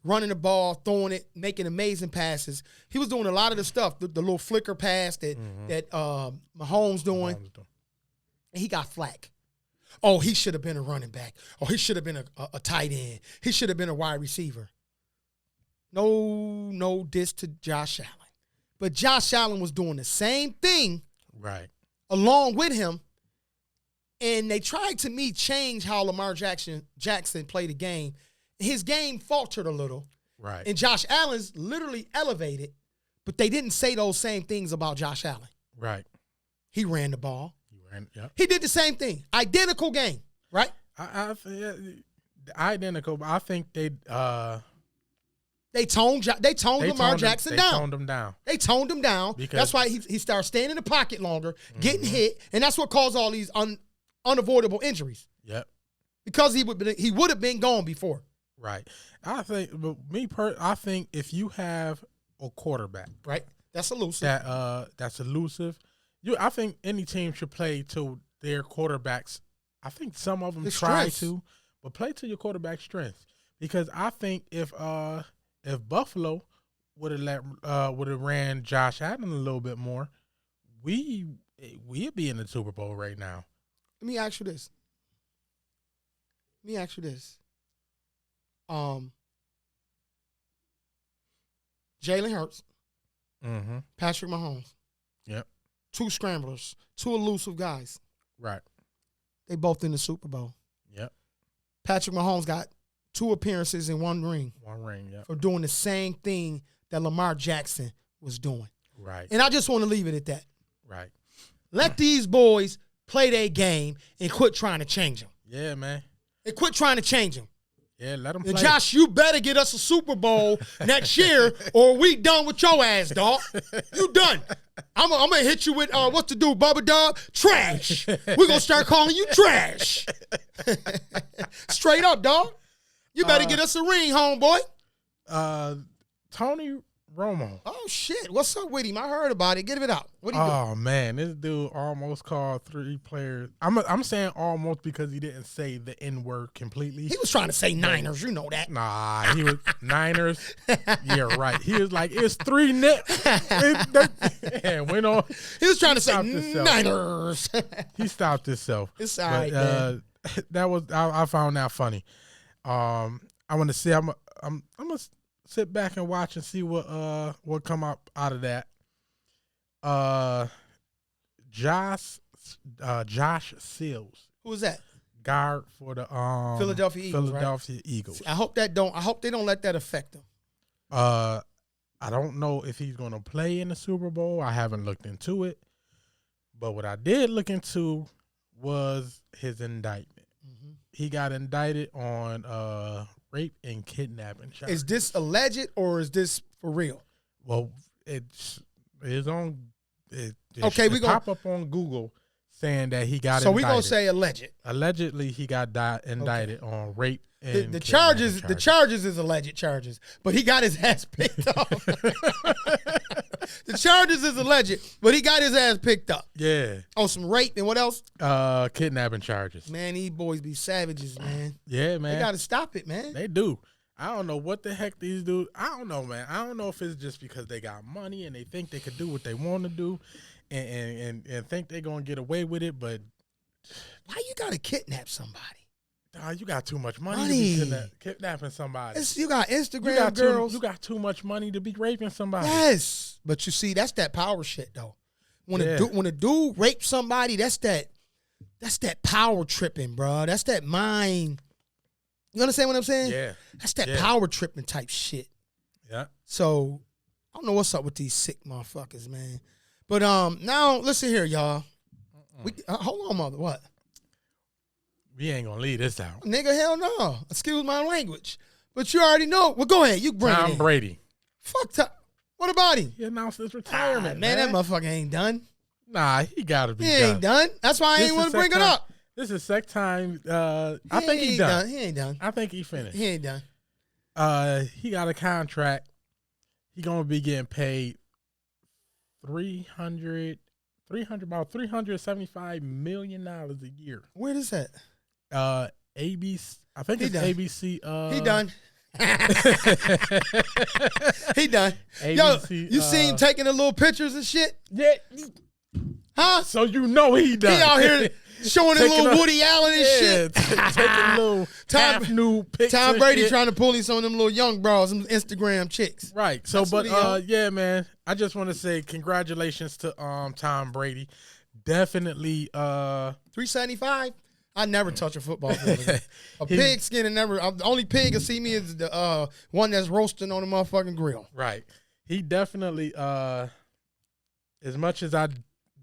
Running the ball, throwing it, making amazing passes. He was doing a lot of the stuff, the little flicker pass that Mahomes doing. And he got flack. Oh, he should have been a running back. Oh, he should have been a tight end. He should have been a wide receiver. No diss to Josh Allen. But Josh Allen was doing the same thing along with him. And they tried to change how Lamar Jackson played the game. His game faltered a little. Right. And Josh Allen's literally elevated, but they didn't say those same things about Josh Allen. Right. He ran the ball. Yep. He did the same thing. Identical game, right? Identical, but I think they toned Lamar Jackson down. They toned him down. They toned him down. Because that's why he started staying in the pocket longer, getting hit, and that's what caused all these unavoidable injuries. Yep. Because he would have been gone before. Right. I think if you have a quarterback, right, that's elusive. That's elusive. I think any team should play to their quarterbacks. I think some of them try to, but play to your quarterback's strength. Because I think if Buffalo would have ran Josh Allen a little bit more, we'd be in the Super Bowl right now. Let me ask you this. Jalen Hurts, Patrick Mahomes. Yep. Two scramblers, two elusive guys. Right. They both in the Super Bowl. Yep. Patrick Mahomes got 2 appearances in 1 ring. 1 ring, yep. For doing the same thing that Lamar Jackson was doing. Right. And I just want to leave it at that. Right. Let these boys play their game and quit trying to change them. Yeah, man. And quit trying to change them. Yeah, let them play. And Josh, you better get us a Super Bowl next year or we done with your ass, dog. You done. I'm going to hit you with, what to do, Bubba Dog? Trash. We're going to start calling you trash. Straight up, dog. You better get us a ring, homeboy. Tony Romo. Oh shit! What's up with him? I heard about it. Give it out. What he do? Oh man, this dude almost called 3 players. I'm saying almost because he didn't say the N word completely. He was trying to say Niners. You know that. Nah, he was Niners. Yeah, right. He was like, it's 3 net. And went on. He was trying to say Niners. He stopped himself. It's all right, man. That was I found that funny. I want to see. I'm gonna sit back and watch and see what come up out of that. Josh Seals. Who was that? Guard for the Philadelphia Eagles. Philadelphia Eagles. I hope they don't let that affect him. I don't know if he's gonna play in the Super Bowl. I haven't looked into it. But what I did look into was his indictment. Mm-hmm. He got indicted on rape and kidnapping charges. Is this alleged or is this for real? Well, it's on. Okay, we gonna pop up on Google saying that he got. So indicted. we gonna say alleged. Allegedly, he got indicted on rape and the charges. The charges is alleged charges, but he got his ass picked up. The charges is alleged, but he got his ass picked up. Yeah. On some rape and what else? Kidnapping charges. Man, these boys be savages, man. Yeah, man. They gotta stop it, man. They do. I don't know what the heck these dudes. I don't know, man. I don't know if it's just because they got money and they think they could do what they want to do, and think they're gonna get away with it. But why you gotta kidnap somebody? You got too much money to be kidnapping somebody. You got Instagram girls. You got too much money to be raping somebody. Yes, but you see, that's that power shit though. When a dude rapes somebody, that's that power tripping, bro. That's that mind. You understand what I'm saying? Yeah. That's that power tripping type shit. Yeah. So I don't know what's up with these sick motherfuckers, man. But now listen here, y'all. Hold on, mother. What? We ain't gonna leave this out. Nigga, hell no. Excuse my language. But you already know. Well, go ahead. You bring Tom Brady. Fuck Tom. What about him? He announced his retirement, man. That motherfucker ain't done. Nah, he gotta be He done. ain't done. That's why I ain't want to bring it up. This is second time. I think he's done. He ain't done. I think he finished. He ain't done. He got a contract. He gonna be getting paid about $375 million a year. Where is that? ABC. I think he it's done. ABC. He done. He done. ABC, yo, you see him taking the little pictures and shit? Yeah. Huh? So you know he done. He out here showing his little Woody Allen and shit. Taking little half-nude pictures. Tom Brady trying to pull some of them little young bros, some Instagram chicks. Right. So, but yeah, man, I just want to say congratulations to Tom Brady. Definitely 375. I never touch a football field. A pig skin and never. The only pig that see me is the one that's roasting on the motherfucking grill. Right. He definitely, as much as I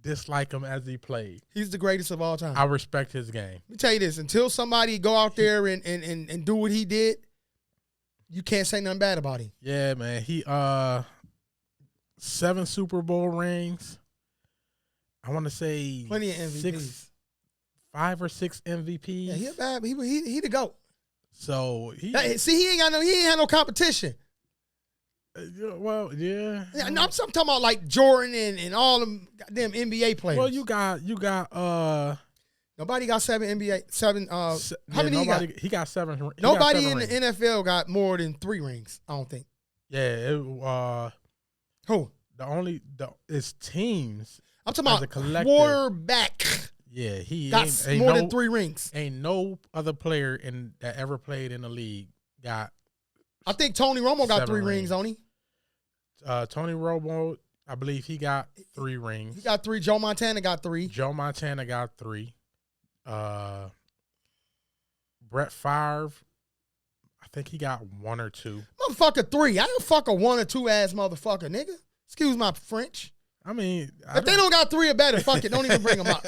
dislike him as he played, he's the greatest of all time. I respect his game. Let me tell you this: until somebody go out there and do what he did, you can't say nothing bad about him. Yeah, man. He 7 Super Bowl rings. I want to say plenty of MVPs. 5 or 6 MVPs. Yeah, he a bad. He the GOAT. So he ain't had no competition. Well, yeah. I'm talking about like Jordan and all them goddamn NBA players. Well, you got nobody got 7 NBA 7 how many he got? He got 7. Nobody in the NFL got more than 3 rings, I don't think. Yeah, who? It's teams. I'm talking about quarterback. Yeah, he got more than 3 rings. Ain't no other player that ever played in the league got. I think Tony Romo got 3 rings on him. Tony Romo, I believe he got 3 rings. He got 3. Joe Montana got 3. Joe Montana got 3. Brett Favre, I think he got 1 or 2. Motherfucker 3. I don't fuck a 1 or 2 ass motherfucker, nigga. Excuse my French. I mean, if they don't got 3 or better, fuck it. Don't even bring them up.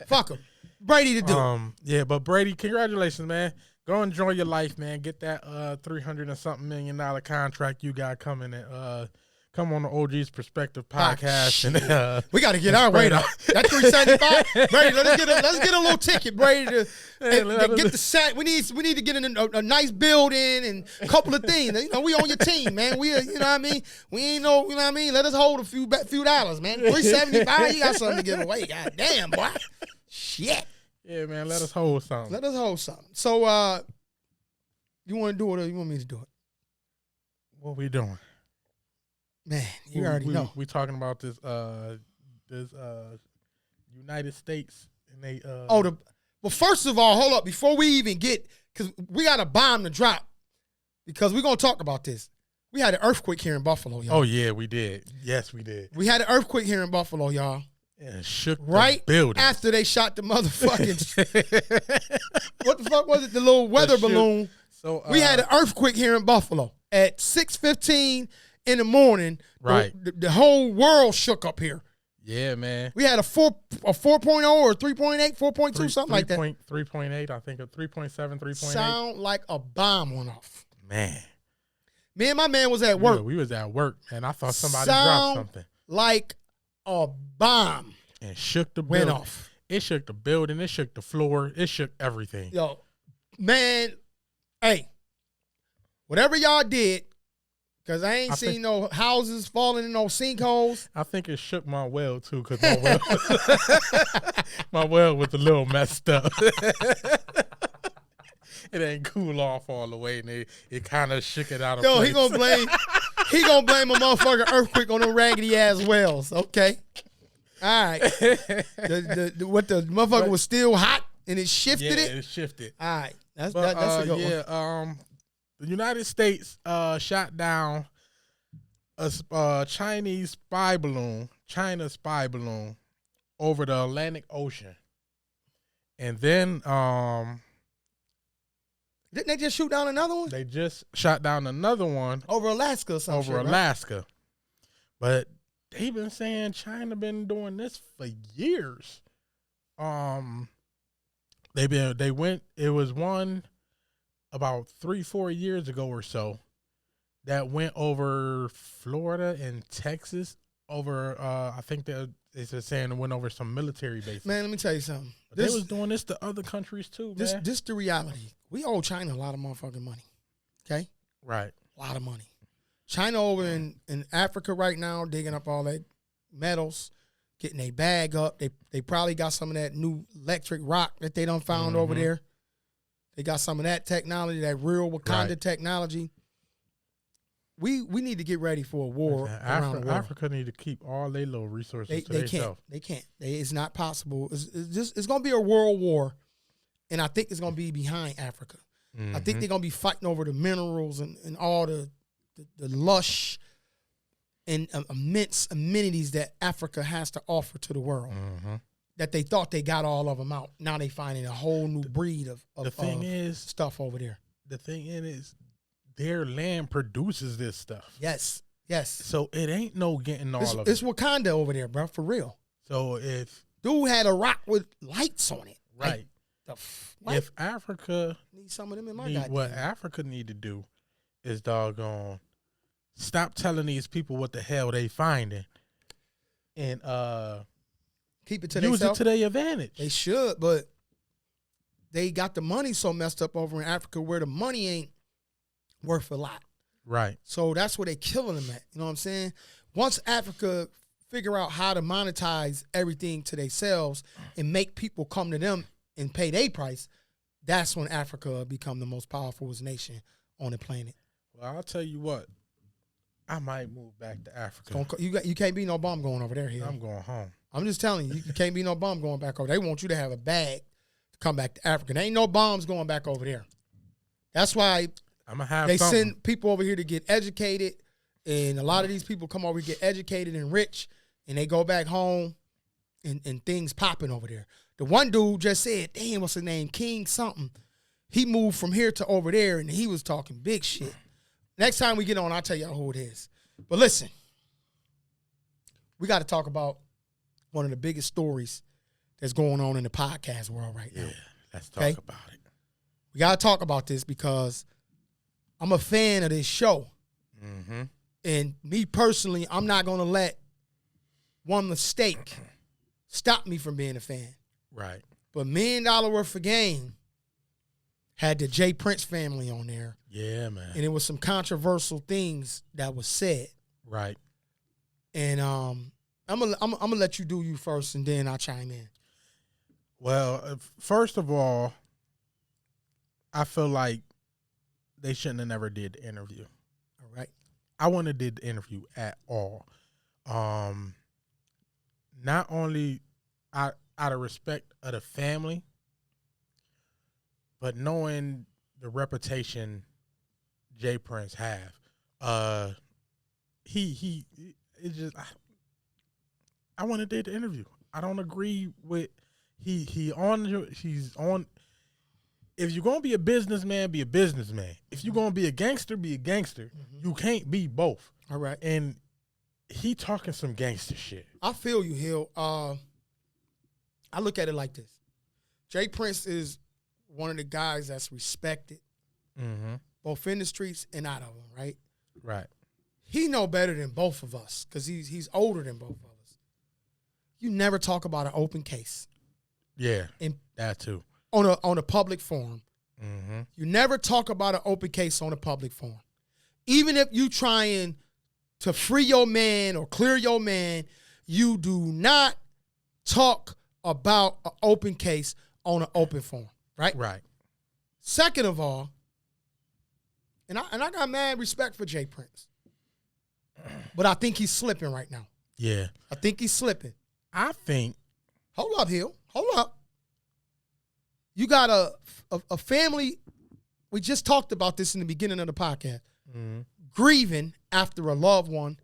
Fuck them. Brady to do. Yeah, but Brady, congratulations, man. Go enjoy your life, man. Get that $300 and something million contract you got coming, and come on the OG's Perspective podcast. And we got to get our weight up. That 375, Brady. Let's get a little ticket, Brady. To get the set. We need to get in a nice building and a couple of things. You know, we on your team, man. We, you know what I mean. We ain't no, you know what I mean. Let us hold a few dollars, man. 375. You got something to give away. God damn, boy. Shit. Yeah, man. Let us hold something. So, you want to do it or you want me to do it? What we doing? Man, you already know. We talking about this United States and they well, first of all, hold up before we even get, because we got a bomb to drop, because we're gonna talk about this. We had an earthquake here in Buffalo, y'all. Oh yeah, we did. Yes, we did. We had an earthquake here in Buffalo, y'all. Yeah, it shook right the building after they shot the motherfucking what the fuck was it? The little weather balloon. So we had an earthquake here in Buffalo at 6:15 in the morning. Right. The whole world shook up here. Yeah, man. We had a 4.0 or 3.8, 4.2, something like that. 3.8, I think, a 3.7, 3.8. Sound like a bomb went off. Man. Me and my man was at work. Yeah, we was at work, and I thought somebody dropped something. Like a bomb. And shook the building. Went off. It shook the building. It shook the floor. It shook everything. Yo, man, hey, whatever y'all did, because I ain't seen no houses falling in no sinkholes. I think it shook my well, too, because my well was a little messed up. It ain't cool off all the way, and it kind of shook it out of place. Yo, he gonna blame a motherfucking earthquake on them raggedy ass wells. Okay, all right. The motherfucker was still hot and it shifted it. Yeah, it shifted. All right, that's a good one. The United States shot down a Chinese spy balloon, China's spy balloon, over the Atlantic Ocean, and then didn't they just shoot down another one? They just shot down another one over Alaska or something. Over Alaska. Right? But they've been saying China been doing this for years. It was one about 3-4 years ago or so that went over Florida and Texas over I think they're saying it went over some military bases. Man, let me tell you something. They was doing this to other countries too, man. This the reality. We owe China a lot of motherfucking money. Okay? Right. A lot of money. China over in Africa right now digging up all that metals, getting their bag up. They probably got some of that new electric rock that they done found over there. They got some of that technology, that real Wakanda technology. We need to get ready for a war around the world. Africa need to keep all their little resources to themselves. They can't. It's not possible. It's going to be a world war, and I think it's going to be behind Africa. I think they're going to be fighting over the minerals and all the lush and immense amenities that Africa has to offer to the world. That they thought they got all of them out. Now they finding a whole new breed of stuff over there. The thing is, their land produces this stuff. Yes. So it ain't no getting all of it. It's Wakanda over there, bro, for real. So if dude had a rock with lights on it, right? Like, if Africa need some of them in my goddamn. What Africa need to do is doggone stop telling these people what the hell they finding, and keep it to use it to their advantage. They should, but they got the money so messed up over in Africa where the money ain't worth a lot. Right. So that's where they killing them at. You know what I'm saying? Once Africa figure out how to monetize everything to themselves and make people come to them and pay their price, that's when Africa become the most powerful nation on the planet. Well, I'll tell you what. I might move back to Africa. You can't be no bum going over there. Here. I'm going home. I'm just telling you, you can't be no bum going back over there. They want you to have a bag to come back to Africa. There ain't no bombs going back over there. That's why they send people over here to get educated, and a lot of these people come over here, get educated and rich, and they go back home, and things popping over there. The one dude just said, damn, what's his name? King something. He moved from here to over there, and he was talking big shit. Next time we get on, I'll tell y'all who it is. But listen, we got to talk about one of the biggest stories that's going on in the podcast world right now. Yeah, let's talk about it. We got to talk about this because I'm a fan of this show. And me personally, I'm not going to let one mistake stop me from being a fan. Right. But $1 million Worth of Game had the Jay Prince family on there. Yeah, man. And it was some controversial things that was said. Right. And I'm gonna let you do you first, and then I'll chime in. Well, first of all, I feel like they shouldn't have never did the interview. All right. I wouldn't have did the interview at all. Not only out of respect of the family, but knowing the reputation Jay Prince have, it's just I want to did the interview. I don't agree with he's on. If you're gonna be a businessman, be a businessman. If you're gonna be a gangster, be a gangster. Mm-hmm. You can't be both. All right. And he talking some gangster shit. I feel you, Hill. I look at it like this. Jay Prince is one of the guys that's respected, both in the streets and out of them, right? Right. He know better than both of us because he's older than both of us. You never talk about an open case. Yeah, that too. On a public forum. Mm-hmm. You never talk about an open case on a public forum. Even if you trying to free your man or clear your man, you do not talk about an open case on an open forum, right? Right. Second of all, and I got mad respect for Jay Prince, but I think he's slipping right now. Yeah. I think he's slipping. I think. Hold up, Hill. Hold up. You got a family. We just talked about this in the beginning of the podcast. Mm-hmm. Grieving after a loved one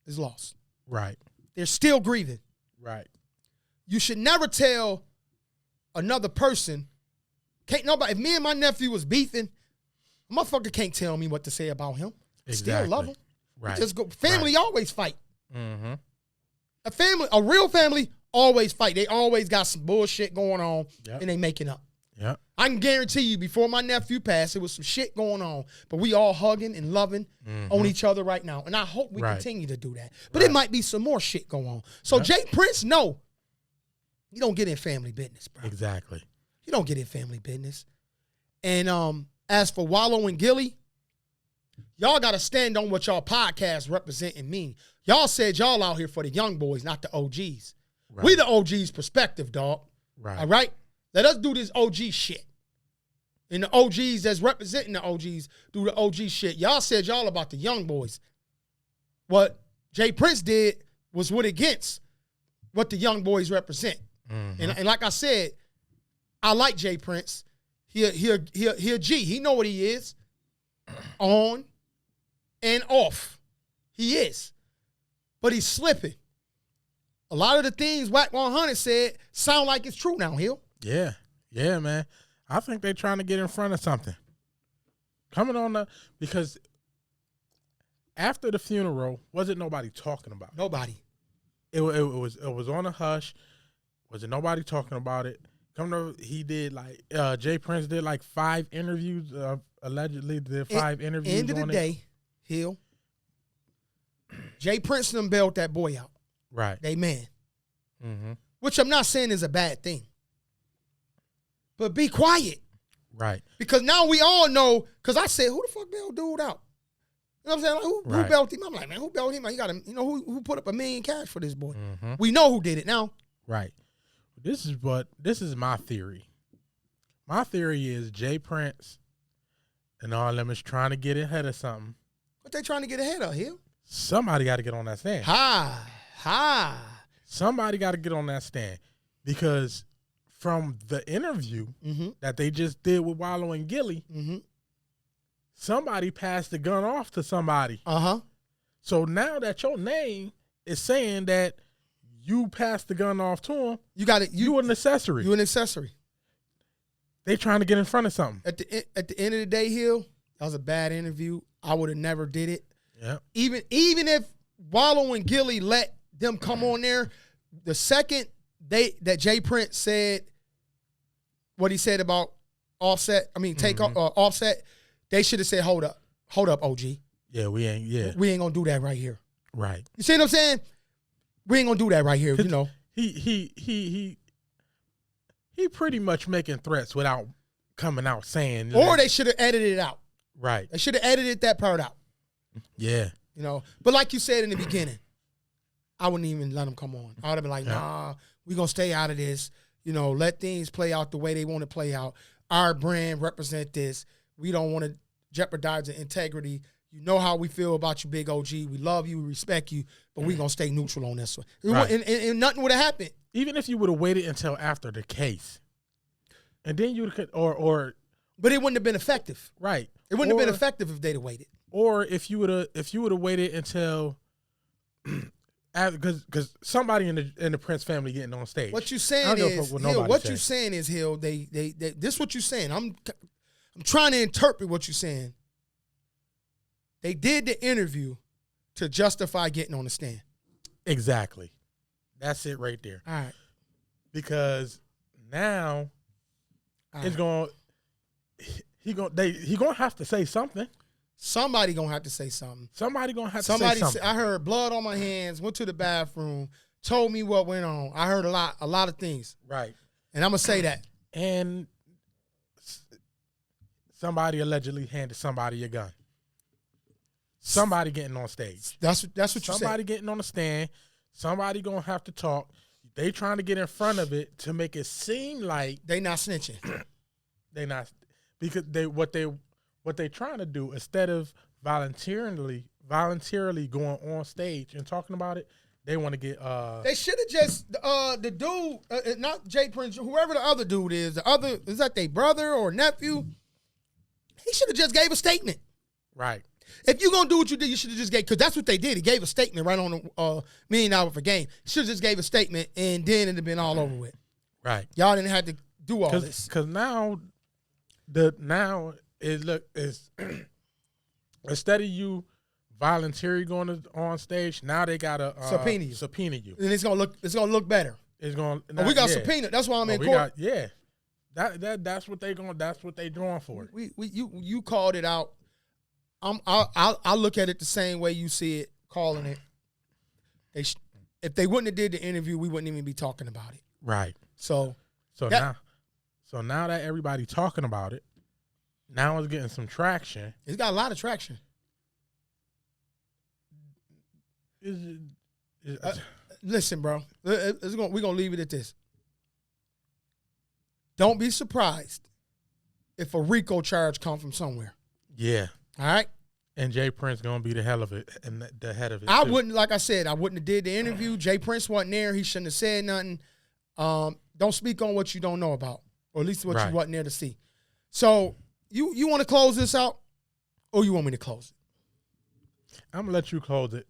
is lost. Right. They're still grieving. Right. You should never tell another person. Can't nobody. If me and my nephew was beefing, a motherfucker can't tell me what to say about him. Exactly. Still love him. Right. Just go. Family always fight. Mm-hmm. A real family always fight. They always got some bullshit going on, and they making up. Yeah. I can guarantee you, before my nephew passed, there was some shit going on, but we all hugging and loving on each other right now, and I hope we continue to do that. But it might be some more shit going on. So Jay Prince, no, you don't get in family business, bro. Exactly. You don't get in family business. And as for Wallow and Gilly, y'all got to stand on what y'all podcast represent and mean. Y'all said y'all out here for the young boys, not the OGs. Right. We the OGs perspective, dog. Right. All right? Let us do this OG shit. And the OGs that's representing the OGs do the OG shit. Y'all said y'all about the young boys. What Jay Prince did was went against what the young boys represent. Mm-hmm. And like I said, I like Jay Prince. He a G. He know what he is. On and off. He is. But he's slipping. A lot of the things Wack 100 said sound like it's true now, Hill. Yeah. Yeah, man. I think they're trying to get in front of something. Because after the funeral, wasn't nobody talking about it. Nobody. It was on a hush. Wasn't nobody talking about it. He did Jay Prince did 5 interviews. Allegedly did 5 interviews. End of the day, Hill. Jay Prince done bailed that boy out. Right. They man. Mm-hmm. Which I'm not saying is a bad thing. But be quiet. Right. Because now we all know, because I said, who the fuck bailed dude out? You know what I'm saying? Like, who bailed him? I'm like, man, who bailed him out? He got who put up $1 million cash for this boy? Mm-hmm. We know who did it now. Right. This is my theory. My theory is Jay Prince and all them is trying to get ahead of something. What they trying to get ahead of, Hill? Somebody got to get on that stand. Somebody got to get on that stand. Because from the interview that they just did with Wallow and Gilly, somebody passed the gun off to somebody. Uh-huh. So now that your name is saying that you passed the gun off to him, you an accessory. You an accessory. They trying to get in front of something. At the end of the day, Hill, that was a bad interview. I would have never did it. Yeah. Even if Wallow and Gilly let them come on there, the second that Jay Prince said what he said about Offset, Offset, they should have said, hold up, OG. Yeah, we ain't. Yeah, We ain't gonna do that right here. right. You see what I'm saying? We ain't gonna do that right here. You know. He pretty much making threats without coming out saying. Or they should have edited it out. Right. They should have edited that part out. Yeah. You know. But like you said in the beginning, I wouldn't even let them come on. I would have been like, nah, we gonna stay out of this. You know, let things play out the way they want to play out. Our brand represent this. We don't want to jeopardize the integrity. You know how we feel about you, Big OG. We love you, we respect you, but we gonna stay neutral on this one. Right. And nothing would have happened. Even if you would have waited until after the case, and then you could, or But it wouldn't have been effective. right, It wouldn't have been effective if they'd have waited. or if you would have waited until, because somebody in the Prince family getting on stage. What you saying is, Hill, what says. you saying is, Hill, they this what you saying. I'm trying to interpret what you're saying. They did the interview to justify getting on the stand. Exactly. That's it right there. All right. Because now it's going he gonna have to say something. Somebody gonna have to say something. Somebody gonna have to say something. I heard blood on my hands, went to the bathroom, told me what went on. I heard a lot of things. Right. And I'm gonna say that. And somebody allegedly handed somebody a gun. Somebody getting on stage. That's what you said. Somebody getting on the stand. Somebody gonna have to talk. They trying to get in front of it to make it seem like they not snitching. They not, because what they trying to do, instead of voluntarily going on stage and talking about it, they want to get They should have just the dude, not Jay Prince, whoever the other dude is. The other, is that their brother or nephew? He should have just gave a statement. Right. If you gonna do what you did, you should have just gave, because that's what they did. He gave a statement right on the $1 million for game. Should have just gave a statement, and then it'd have been all over with. Right. Y'all didn't have to do all this. Because now is instead of you voluntarily going on stage, now they gotta subpoena you, and it's gonna look better. It's gonna. We got subpoena. That's why I'm in court. That's what they drawing for. You called it out. I look at it the same way you see it, calling it. If they wouldn't have did the interview, we wouldn't even be talking about it. Right. So now that everybody talking about it, now it's getting some traction. It's got a lot of traction. Listen, bro. We're gonna leave it at this. Don't be surprised if a RICO charge come from somewhere. Yeah. All right. And Jay Prince gonna be the hell of it and the head of it. I wouldn't, like I said, I wouldn't have did the interview. Jay Prince wasn't there. He shouldn't have said nothing. Don't speak on what you don't know about, or at least what you wasn't there to see. So you want to close this out, or you want me to close it? I'm gonna let you close it,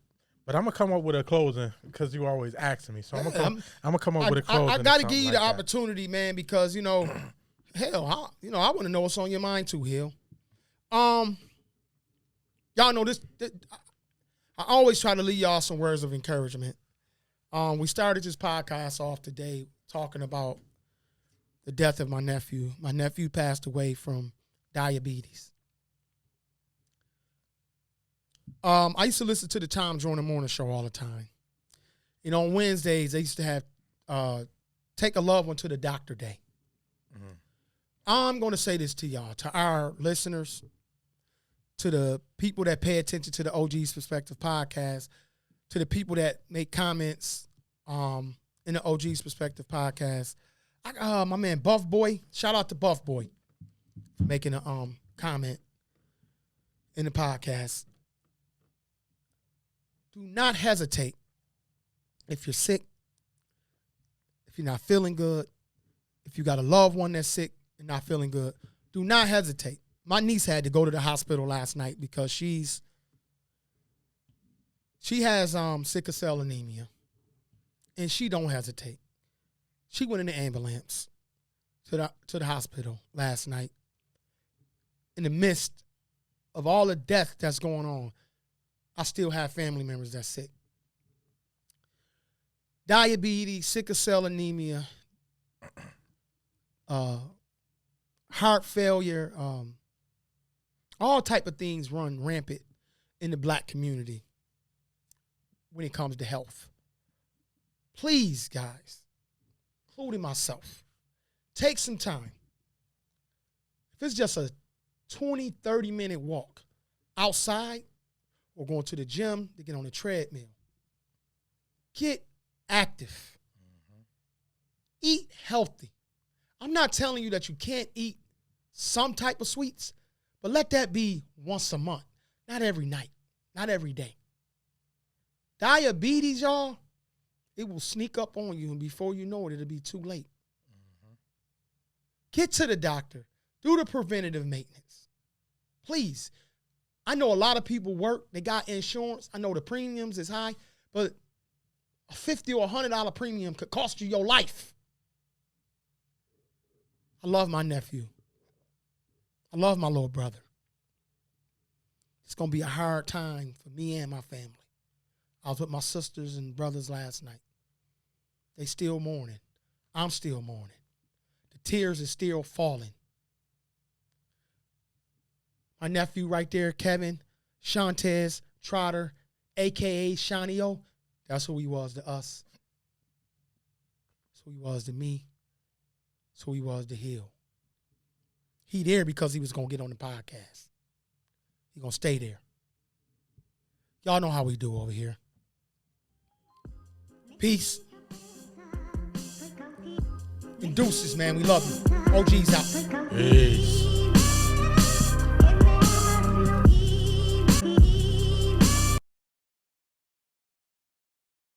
but I'm gonna come up with a closing because you always asking me. So I'm gonna come up with a closing. I got to give you the opportunity, man, because hell, I want to know what's on your mind too, Hill. Y'all know this. I always try to leave y'all some words of encouragement. We started this podcast off today talking about the death of my nephew. My nephew passed away from diabetes. I used to listen to the Tom Joyner Morning Show all the time. On Wednesdays, they used to have Take a Loved One to the Doctor Day. Mm-hmm. I'm going to say this to y'all, to our listeners, to the people that pay attention to the OG's Perspective podcast, to the people that make comments in the OG's Perspective podcast. My man Buff Boy, shout out to Buff Boy for making a comment in the podcast. Do not hesitate if you're sick, if you're not feeling good, if you got a loved one that's sick and not feeling good. Do not hesitate. My niece had to go to the hospital last night because she has sickle cell anemia, and she don't hesitate. She went in the ambulance to the hospital last night. In the midst of all the death that's going on, I still have family members that's sick. Diabetes, sickle cell anemia, heart failure, all type of things run rampant in the black community when it comes to health. Please, guys, including myself, take some time. If it's just a 20, 30-minute walk outside or going to the gym to get on the treadmill, get active. Eat healthy. I'm not telling you that you can't eat some type of sweets, but let that be once a month, not every night, not every day. Diabetes, y'all, it will sneak up on you, and before you know it, it'll be too late. Get to the doctor. Do the preventative maintenance. Please. I know a lot of people work. They got insurance. I know the premiums is high, but a $50 or $100 premium could cost you your life. I love my nephew. I love my little brother. It's going to be a hard time for me and my family. I was with my sisters and brothers last night. They still mourning. I'm still mourning. The tears are still falling. My nephew right there, Kevin, Shantez, Trotter, a.k.a. Shani-O, that's who he was to us. That's who he was to me. That's who he was to Hill. He there because he was going to get on the podcast. He going to stay there. Y'all know how we do over here. Peace. And deuces, man. We love you. OG's out. Peace.